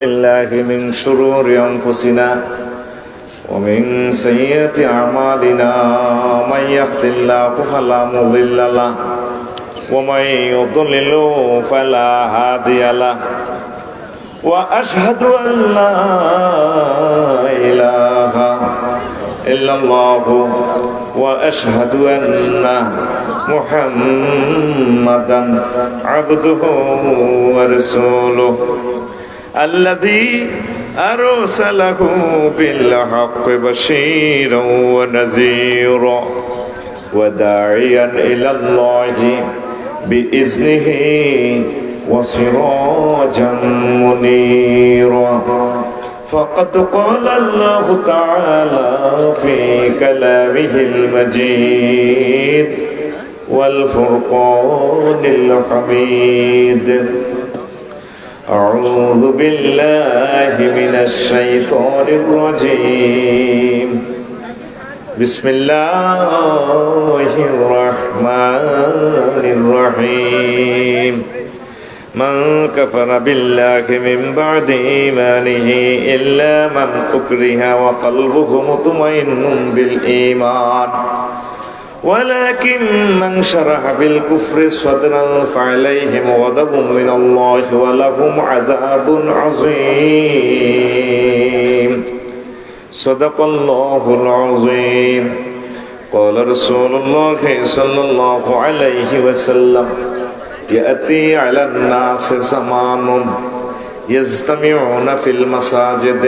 الله من شرور أنفسنا ومن سيئات أعمالنا من يهد الله فلا مضل له ومن يضلل فلا هادي له وأشهد أن لا إله إلا الله وأشهد أن محمدا عبده ورسوله الذي أرسله بالحق بشيرا ونذيرا وداعيا إلى الله بإذنه وسراجا منيرا فقد قال الله تعالى في كلامه المجيد والفرقان الحميد أعوذ بالله من الشيطان الرجيم بسم الله الرحمن الرحيم من كفر بالله من بعد إيمانه إلا من أكره وقلبه مطمئن بالإيمان ولكن من شرح بالكفر صدرا فعليهم غضب من الله ولهم عذاب عظيم صدق الله العظيم قال رسول الله صلى الله عليه وسلم يأتي على الناس زمان يجتمعون في المساجد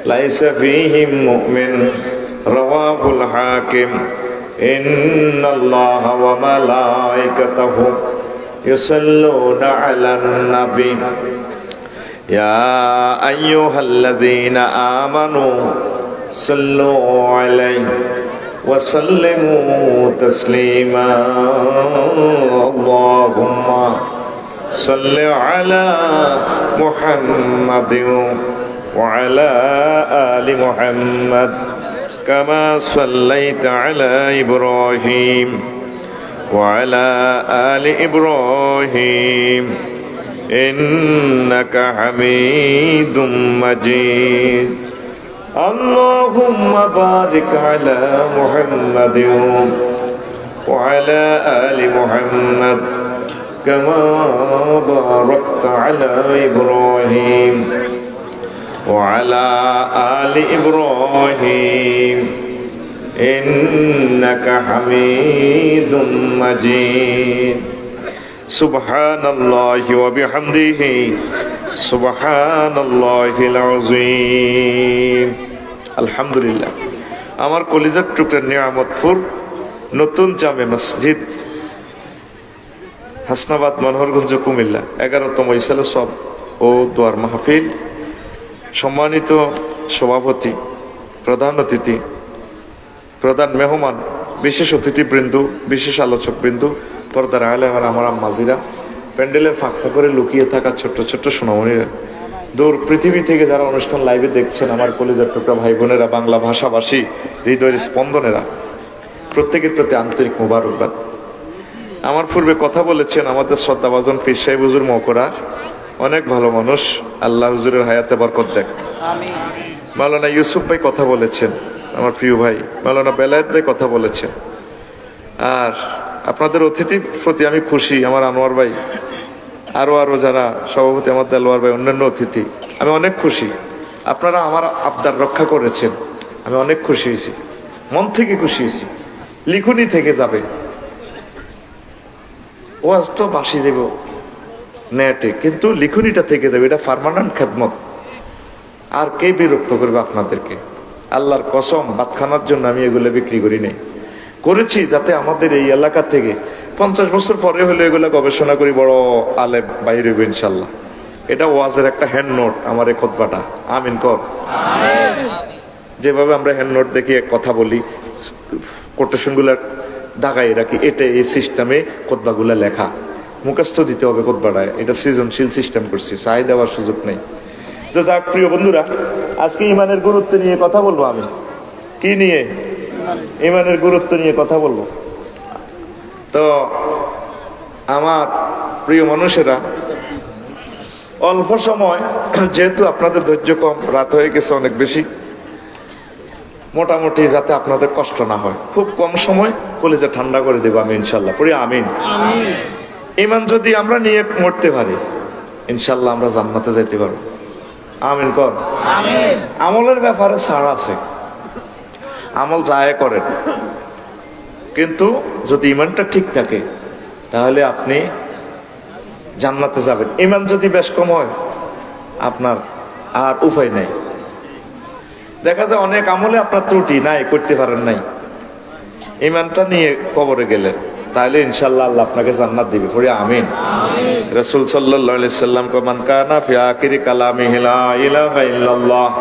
ليس فيهم مؤمن رواه الحاكم إن الله وملائكته يصلون على النبي يا أيها الذين آمنوا صلوا عليه وسلموا تسليما اللهم صل على محمد وعلى آل محمد كما صليت على إبراهيم وعلى آل إبراهيم إنك حميد مجيد اللهم بارك على محمد وعلى آل محمد كما باركت على إبراهيم وعلى آل إبراهيم إنك حميد مجيد سبحان الله وبحمده سبحان الله العظيم الحمد لله আমার কলিজার টুকরা নিয়ামতপুর নতুন জামে মসজিদ হাসনাবাদ মনোহরগঞ্জ কুমিল্লা 11তম ইসালে সব ও দোয়ার মাহফিল সম্মানিত সভাপতি প্রধান অতিথি প্রধান মেহমান বিশেষ অতিথিবৃন্দ বিশেষ আলোচকবৃন্দ পর্দার আলেম আমার আম্মাজিরা প্যান্ডেলের ফাঁক করে লুকিয়ে থাকা ছোট্ট ছোট্ট সোনামণিরা দূর পৃথিবী থেকে যারা অনুষ্ঠান লাইভে দেখছেন আমার কলিজার টুকরা ভাই বোনেরা বাংলা ভাষাভাষী হৃদয়ের স্পন্দনেরা প্রত্যেকের প্রতি আন্তরিক মোবারকবাদ। আমার পূর্বে কথা বলেছেন আমাদের শ্রদ্ধাভাজন পীর সাহেব হুজুর মকরার অনেক ভালো মানুষ, আল্লাহ হুজুরের হায়াতে বরকত দেখ। মাওলানা ইউসুফ ভাই কথা বলেছেন, আমার প্রিয় ভাই মাওলানা বেলায়েত ভাই কথা বলেছেন। আর আপনাদের অতিথির প্রতি আমি খুশি, আমার আনোয়ার ভাই আরো যারা সভাপতি আমার দেলোয়ার ভাই অন্যান্য অতিথি, আমি অনেক খুশি। আপনারা আমার আবদার রক্ষা করেছেন, আমি অনেক খুশি হয়েছি, মন থেকে খুশি হয়েছি। লিখুনি থেকে যাবে, ওয়াজ তো বাসি যাব নেটে, কিন্তু লিখুনিটা থেকে যাবে, এটা পার্মানেন্ট খেদমত। আর কে বিরক্ত করবে আপনাদেরকে? আল্লাহর কসম ভাত খানার জন্য আমি এগুলো বিক্রি করি নাই, করেছি যাতে আমাদের এই এলাকা থেকে 50 বছর পরে হলে এগুলো গবেষণা করি, বড় আলেম বাইরে হইব ইনশাল্লাহ। এটা ওয়াজের একটা হ্যান্ড নোট আমার এই খুতবাটা, আমিন কর। যেভাবে আমরা হ্যান্ড নোট দেখি এক কথা বলি, কোটেশন গুলা দাগাই রাখি, এটা এই সিস্টেমে খুতবাগুলা লেখা, মুখস্থ দিতে হবে খুতবাটায়। এটা সৃজনশীল সিস্টেম করছি, চাই দেওয়ার সুযোগ নেই। তো যাক প্রিয় বন্ধুরা, আজকে ইমানের গুরুত্ব নিয়ে কথা বলবো। আমি কি নিয়ে? ইমানের গুরুত্ব নিয়ে কথা বলবো। তো আমার প্রিয় মানুষেরা, অল্প সময়, যেহেতু আপনাদের ধৈর্য কম, রাত হয়ে গেছে অনেক বেশি, মোটামুটি যাতে আপনাদের কষ্ট না হয়, খুব কম সময় কলেজে ঠান্ডা করে দেবো আমি ইনশাল্লাহ। পড়ি আমিন। ইমান যদি আমরা নিয়ে মরতে পারি, ইনশাল্লাহ আমরা জান্নাতে যেতে পারবো। আমিন কর। আমলের ব্যাপারে ছাড় আছে, আমল যায় করেন, কিন্তু যদি ইমানটা ঠিক থাকে তাহলে আপনি জান্নাতে যাবেন। ইমান যদি বেশ কম হয়, আপনার আর উপায় নাই। দেখা যায় অনেক আমলে আপনার ত্রুটি নাই, করতে পারেন নাই, ইমানটা নিয়ে কবরে গেলেন, তাহলে ইনশাল্লাহ আল্লাহ আপনাকে জান্নাত দিবে। পড়ি আমিন। রাসূল সাল্লাল্লাহু আলাইহি সাল্লাম কো মান কানা ফি আখিরি কালামিহি লা ইলাহা ইল্লাল্লাহ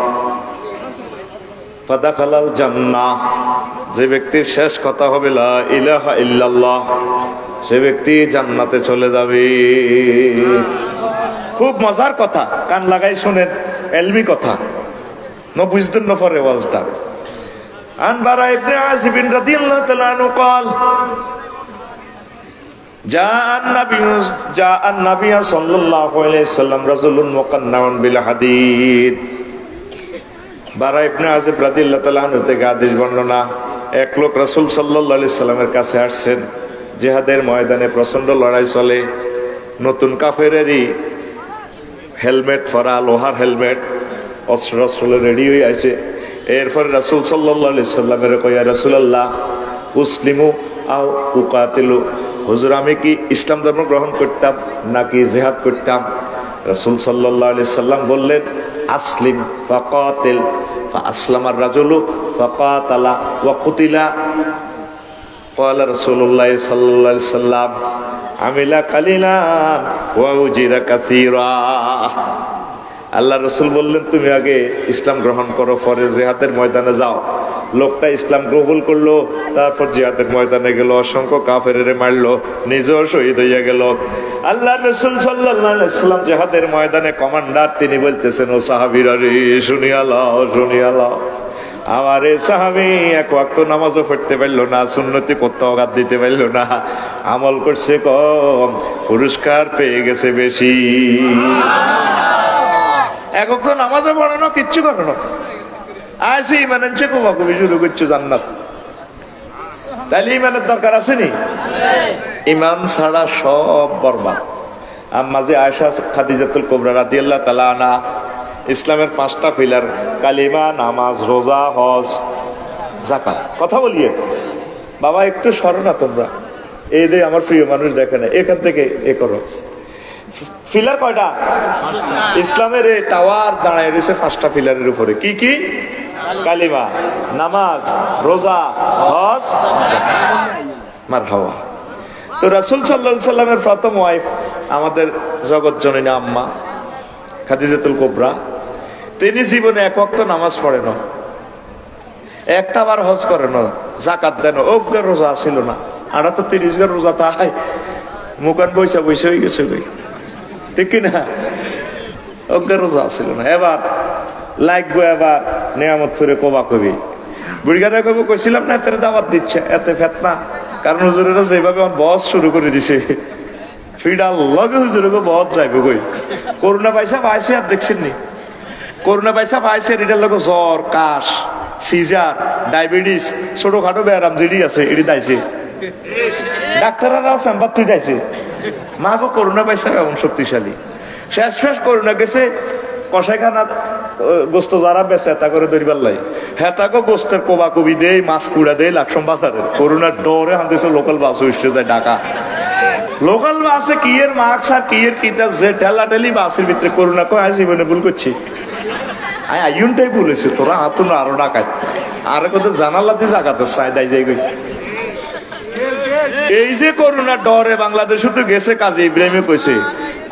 ফাদাখালাল জান্নাহ, যে ব্যক্তির শেষ কথা হবে লা ইলাহা ইল্লাল্লাহ, সে ব্যক্তি জান্নাতে চলে যাবে। খুব মজার কথা, কান লাগাই শুনেন, এলমি কথা, বুঝতেন না পরে ওয়াজটা। আন বারা ইবনে আযিব রাদিয়াল্লাহু তাআলা আনহু قال جاء النبي صلى الله عليه وسلم رجل مقنع بالحديد। বারা ইবনে আযিব রাদিয়াল্লাহু তাআলা আনহু থেকে হাদিস বর্ণনা, এক লোক রাসূল সাল্লাল্লাহু আলাইহি সাল্লামের কাছে আসছেন, জিহাদের ময়দানে প্রচন্ড লড়াই চলে, নতুন কাফেরেরই হেলমেট পরা, লোহার হেলমেট, অস্ত্র রেডি হয়ে আছে। এরপর রাসূল সাল্লাল্লাহু আলাইহি সাল্লামের কইয়া, রাসূলুল্লাহ উসলিমু আও উকাতিলু, হুজুর আমি কি ইসলাম ধর্ম গ্রহণ করতাম নাকি জিহাদ করতাম? রাসূল সাল্লাল্লাহু আলাইহি সাল্লাম বললেন, আসলিম ফাকাতিল। ফাআসলামার রাজুলু ফাকাতালা ওয়া কুতিলা। ক্বালা রাসূলুল্লাহ সাল্লাল্লাহু আলাইহি সাল্লাম আমিলা কালিলান ওয়া উজিরা কাসীরা। আল্লাহ রসুল বললেন, তুমি আগে ইসলাম গ্রহণ করো, পরে জিহাদের ময়দানে যাও। লোকটা ইসলাম গ্রহণ করলো, তারপর জিহাদের ময়দানে গেল, অসংখ্য কাফেরের মারলো, নিজেও শহীদ হইয়া গেল। আল্লাহ রসুল সাল্লাল্লাহু আলাইহি সাল্লাম জিহাদের ময়দানে কমান্ডার, তিনি বলতেছেন, ও সাহাবীরা রে, শুনিয়া লও, শুনিয়া লও, আমার এই সাহাবী এক ওয়াক্ত নামাজও পড়তে পারলো না, সুন্নতি কোথাও গাদ দিতে পারলো না, আমল করছে কম, পুরস্কার পেয়ে গেছে বেশি। এক তো নামাজে পড়ানো, কিচ্ছু করানো, আসি ইমানের চেয়ে কবি শুরু করছো জান্নাত। তাহলে ইমানের দরকার আছে নি? ইমান ছাড়া সব বরবাদ। আম্মা যে আয়েশা খাদিজাতুল কুবরা রাদিয়াল্লাহু তাআলা আনহা, ইসলামের 5টা পিলার, কালিমা, নামাজ, রোজা, হজ, যাকাত। কথা বলিয়ে বাবা একটু সরো না তোমরা, এই যে আমার প্রিয় মানুষ দেখে না, এখান থেকে এ করো। পিলার কয়টা? ইসলামের এই টাওয়ার দাঁড়ায় রয়েছে 5টা পিলারের উপরে। কি কি? কালিমা, নামাজ, রোজা, হজ, মারহাবা। তো রাসূল সাল্লাল্লাহু আলাইহি সাল্লামের প্রথম ওয়াইফ আমাদের জগৎ জননী আম্মা খাদিজাতুল কুবরা, তিনি জীবনে এক ওয়াক্ত নামাজ পড়েন, একটা বার হজ করেন, যাকাত দেন, ওগের রোজা ছিল না। আড়া তো 30 গের রোজা, তাই মুখান বৈশা বৈশা হয়ে গেছে, ঠিক কিনা? ওগের রোজা ছিল না। এবার লাগবো, এবার নিয়ামত করে কবা কবি বুড়িগারা কবি কইছিলাম না, এতে দাওয়াত দিচ্ছে, এতে ফেতনা। কারণ হুজুরেরা যেভাবে বস শুরু করে দিছে, ফিডাল লগে হুজুরকে বস যাইব কই। করোনা পয়সা পাইছে, আর দেখছেন নি? করোনা পয়সা পাইছে, এটার লগে জ্বর, কাশ, সিজার, ডায়াবেটিস, ছোটখাটো ব্যায়াম যেটি আছে এটি দাইছে। ডাক্তাররাও সাম্বাদ তুই দাইছে। মা গো, করোনা পয়সা এমন শক্তিশালী। শেষ করোনা গেছে কষাইখানা গোস্ত যারা বেচে তা করে দরিবার লাই, হ্যাঁ তাকে গোস্তের কোবা কবি দেয়, মাছ কুড়া দেয়, লাকসম বাজারে। করোনার ডরে হামতেছে লোকাল বাস উঠে যায় ঢাকা। লোকাল বাসে কি এর মাস্ক আর কি এর কিতা যে ঠেলা ঠেলি বাসের ভিতরে করোনা কয় আই জীবনে ভুল করছি। আইনটাই বলেছে, তোরা হাতুন আরো ডাকায় আর কত জানালা দিয়ে জাগাতে চাই দাই যাই। এই যে করোনার ডরে বাংলাদেশ তো গেছে কাজে। ইব্রাহিমে কইছে,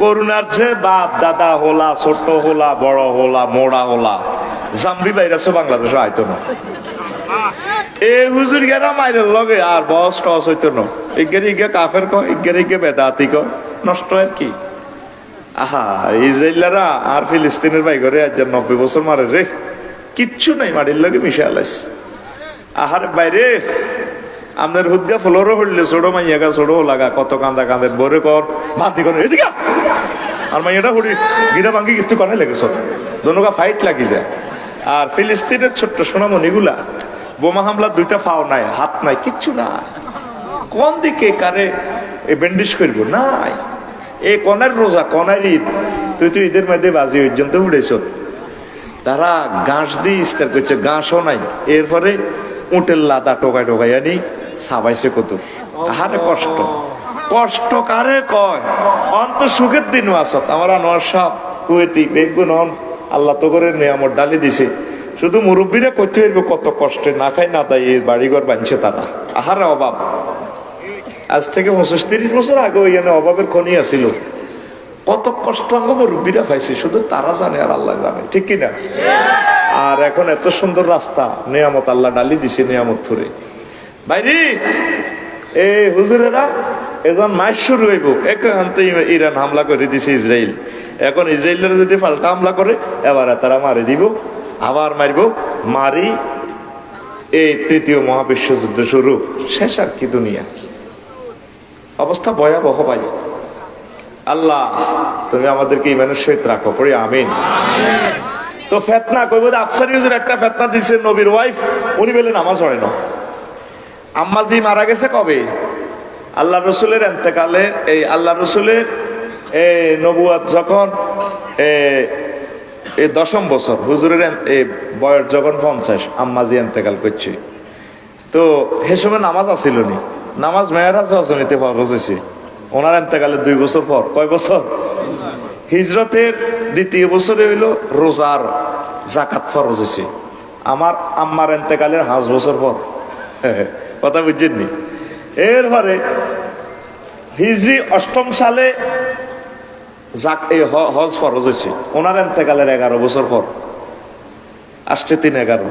করোনার যে বাপ দাদা হোলা, ছোট হোলা, বড় হোলা, মোড়া হোলা, জাম্বি বাইরাছে বাংলাদেশ আইতো না। এই হুজুর গেরা মাইরের লগে আর বস টস হইতো না। ইগে কাফের কয়, ইগে বেদাতি কয়, নষ্ট আর কি। আহা, ইসরায়েলারা আর ফিলিস্তিনের ভাই করে আজ 90 বছর মারে রে, কিচ্ছু নাই, মাটির লগে মিশে আলাইস। আহার বাইরে আপনার হুদগা ফ্লোরও হইলে ছোট মাইয়াগা ছোট লাগা, কত কান্দা কাঁদের বরে কর ভাতি করে এদিকে আর মাইয়াটা হুড়ি গিরা ভাঙ্গি কিছু কনে লেগেছ দোনোগা ফাইট লাগি যায়। আর ফিলিস্তিনের ছোট্ট সোনামণিগুলা বোমা হামলা দুইটা ফাও নাই, হাত নাই, কিচ্ছু নাই। কোন দিকে কারে ব্যান্ডেজ করবো নাই। এ কনের রোজা, কনের ঈদ, তুই তো ঈদের মধ্যে বাজি পর্যন্ত উড়েছ। তারা ঘাস দিয়ে ইস্তার করছে, ঘাসও নাই। এরপরে উটের লাদা টোকাই টোকাই আনি সাবাইছে কত। আরে কষ্ট, কষ্ট কারে কয়? অন্ত সুখের দিনও আসত। আমার আনোয়ার সাহেব কুয়েতি বেগুন আল্লাহ তো করে নিয়ামত ডালি দিছে। শুধু মুরব্বীরা করতে হইবে কত কষ্টে, না খাই না তাই বাড়িঘর বানছে তারা। আহারে অভাব। আজ থেকে 35-30 বছর আগে ওইখানে অভাবের খনি আছিল। কত কষ্ট আঙ্গ মুরব্বীরা পাইছে, শুধু তারা জানে আর আল্লাহ জানে, ঠিক কিনা? আর এখন এত সুন্দর রাস্তা, নিয়ামত আল্লাহ ডালি দিছে, নিয়ামত ফুরে বাইরে। এই হুজুরেরা এখন মাস শুরু হইব, এখন ইরান হামলা করে দিছে ইসরায়েল। এখন ইসরায়েলের যদি পাল্টা হামলা করে এবারে তারা মারি দিব, আবার মারিব, মারি এই তৃতীয় মহাবিশ্বযুদ্ধ শুরু, শেষ আর কি দুনিয়া। অবস্থা ভয়াবহ ভাই। আল্লাহ তুমি আমাদেরকে ইমানের সহিত রাখো, পড়ি আমিন। তো ফেতনা কইব, আফসারি হুজুর একটা ফেতনা দিছে, নবীর ওয়াইফ উনি বলে নামাজ পড়ে না। আম্মাজি মারা গেছে কবে? আল্লাহ রসুলের এন্তেকালে, এই আল্লাহ রসুলের নবুয়াত যখন 10ম বছর, হুজুরের বয়স যখন 50, আম্মাজি এন্তেকাল করছে। তো সে সময় নামাজ আসিল নি, নামাজ মেয়েরাজ রজনীতে ফরজ হয়েছে। ওনার এন্তেকালের 2 বছর পর, কয় বছর? হিজরতের 2য় বছরে হইল রোজার জাকাত ফরজ হয়েছে। আমার আম্মার এন্তেকালের 5 বছর পর। কথা বুঝছেননি? এরপরে হিজরি 8ম সালে হজ ফরজ হয়েছে। ওনার এন্তেকালের 11 বছর পর, আসছে 3-11।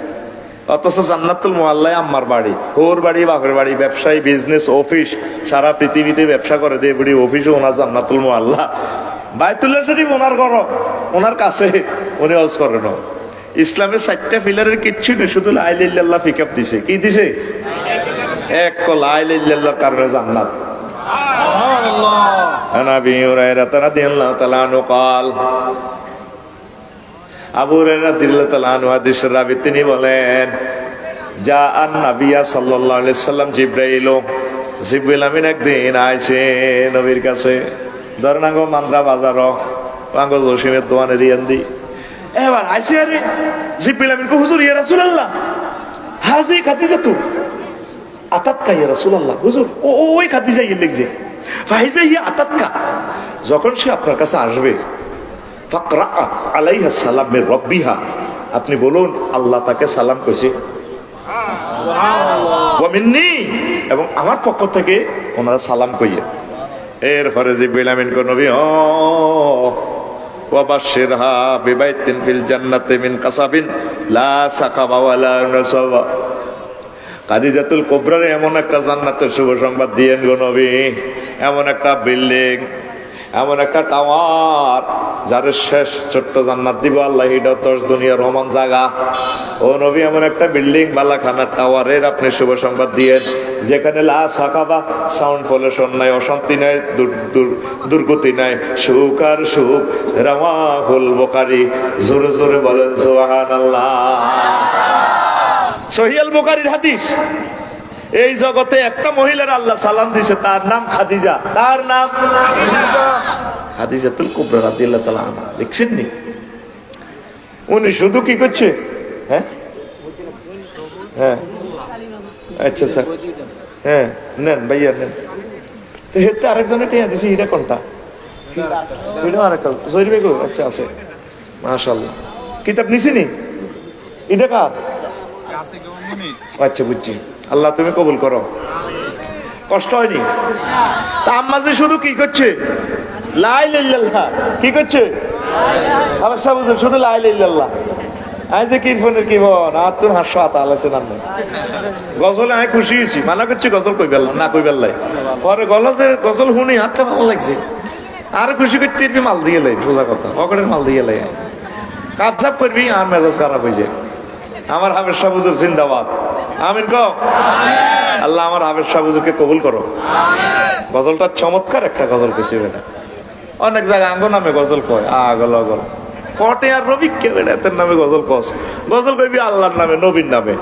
অথচ জান্নাতুল মুআল্লায় আম্মার বাড়ি, ওর বাড়ি, বাপের বাড়ি, ব্যবসায়ী, বিজনেস, অফিস, সারা পৃথিবীতে ব্যবসা করে দিয়ে বুড়ি অফিসে ওনার জান্নাতুল মুআল্লা। বাইতুল্লাহ শরীফ ওনার ঘর, ওনার কাছে, উনি হজ করেন। ইসলামের 4টা পিলারের কিচ্ছু নেই, শুধু লা ইলাহা ইল্লাল্লাহ পিকআপ দিছে। কি দিছে? এক লা ইলাহা ইল্লাল্লাহর কারণে জান্নাত। আবু হুরায়রা রাদিয়াল্লাহু তাআলা আনহু قال, আবু হুরায়রা রাদিয়াল্লাহু তাআলা আনহু হাদিসের রাবী, তিনি বলেন, যা আন নবিয়া সাল্লাল্লাহু আলাইহি সাল্লাম জিবরাইল, জিবরাইল আমিন একদিন আইছে নবীর কাছে। ধরেন আঙ্গো মান্দ্রা বাজার, আঙ্গো জসিমের দোকানে দিয়েন দি। এবার আইছে, আরে জিবরাইল আমিন কো, হুজুর ইয়া রাসূলুল্লাহ, হাজি খাদিজা তু আতাতকা ইয়া রাসূলুল্লাহ। হুজুর ওই খাদিজা ইয়ে লিখছে, ফাইজা ইয়া আতাতকা, যখন সে আপনার কাছে আসবে, ফাকরা আলাইহা সালাম মির রাব্বিহা, আপনি বলুন আল্লাহ তাকে সালাম কইছে, ওয়া মিন্নি, এবং আমার পক্ষ থেকে ওনারা সালাম কইয়ে। এরপরে জিবরাইল আমিন কো, নবী ওয়া বাশশিরহা বিবাইতিন ফিল জান্নাতি মিন কাসাবিন লা সাকাবা ওয়ালা নাসাবা। খাদিজাতুল কুবরার এমন একটা জান্নাতের শুভ সংবাদ দিয়েন গো নবী, এমন একটা বিল্ডিং, এমন একটা টাওয়ার, যার শেষ ছোট্ট জান্নাত দিব আল্লাহ, এটা 10 দুনিয়ার রহমান জায়গা। ও নবী, এমন একটা বিল্ডিং, বালাখানার টাওয়ারের আপনি শুভ সংবাদ দিয়েন, যেখানে লা সাকাবা, সাউন্ড পলিউশন নাই, অশান্তি নাই, দুর্গতি নাই, সুখ আর সুখ। রাওয়াহুল বুখারী, জোরে জোরে বলেন সুবহানাল্লাহ। সহিহ আল বুখারীর হাদিস। এই জগতে একটা মহিলার আল্লাহ সালাম দিছে, তার নাম খাদিজা, তার নাম খাদিজাতুল কুবরা রাদিয়াল্লাহু তাআলা আনহা। দেখছেন নি, উনি শুধু কি করছে? হ্যাঁ হ্যাঁ, আচ্ছা আচ্ছা, হ্যাঁ নেন ভাইয়া নেন। তো হেতে আরেকজনের টিয়া দিছে, এটা কোনটা? এটা আরেকটা জহির বেগো একটা আছে, মাশাআল্লাহ। কিতাব নিছি নি, এটা কার? আচ্ছা বুঝছি। আল্লাহ তুমি কবুল করো। কষ্ট হয়নি? তা আম্মা যে শুধু কি করছে? লা ইলাহা ইল্লাল্লাহ। কি করছে? আমার সাহেব শুধু লা ইলাহা ইল্লাল্লাহ। আই যে কিরফনের কি বল, আর তোর হাস্য আতা আলাইছে না। গজলে আমি খুশি হয়েছি, মানা করছি গজল কই বেল না, কই বেল্লাই পরে গজল শুনি হাতটা ভালো লাগছে, আর খুশি করতে মাল দিয়ে লাই, সোজা কথা, পকেটের মাল দিয়ে লাই, কাপচাপ করবি আর মেজাজ খারাপ হয়ে যায়। আমার হাফেজ সাহেব হুজুর জিন্দাবাদ, আমিন কও। আল্লাহ আমার হাফেজ সাহেব হুজুরকে কবুল করো। গজলটা চমৎকার একটা গজল কেছে বেটা, অনেক জায়গায় আঙ্গ নামে গজল কয় আগল আগল কটে আর রবি কে বেড়াতের নামে গজল কস গজল কইবি আল্লাহর নামে নবীর নামে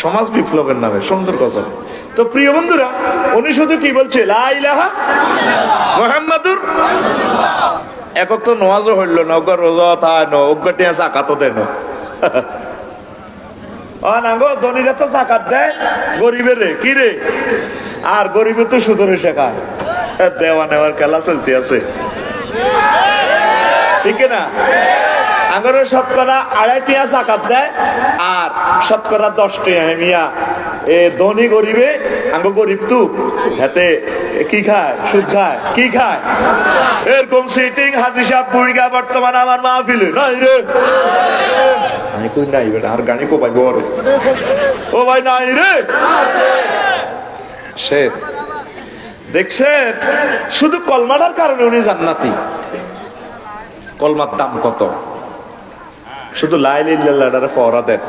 সমাজ বিপ্লবের নামে সুন্দর গজল। তো প্রিয় বন্ধুরা উনি শুধু কি বলছে লা ইলাহা মুহাম্মাদুর একক তো নামাজও হইল না ওগা রোজা তাই ন ওগাটি জাকাতও দেয় না ধনীরা তো জাকাত দেয় গরিবের কি রে আর গরিবের তো সুদরে শেখায় দেওয়া নেওয়ার খেলা চলতে আছে ঠিক না আঙ্গরের শতকরা 2.5 টিয়া জাকাত দেয় আর শতকরা 10 টিয়া মিয়া এ ধনী গরিবে আঙ্গ গরিব তো হাতে কি খায় সুদ খায় কি খায় এরকম সিটিং হাজি সাহেব বুড়িগা বর্তমান আমার মাহফিলে নাই রে আমি কই নাই বেটা আর গানি কোপাই বরে ও ভাই নাই রে সে দেখছেন শুধু কলমাটার কারণে উনি জান্নাতি কলমার দাম কত শুধু লা ইলাহা ইল্লাল্লাহর ফওরা দেন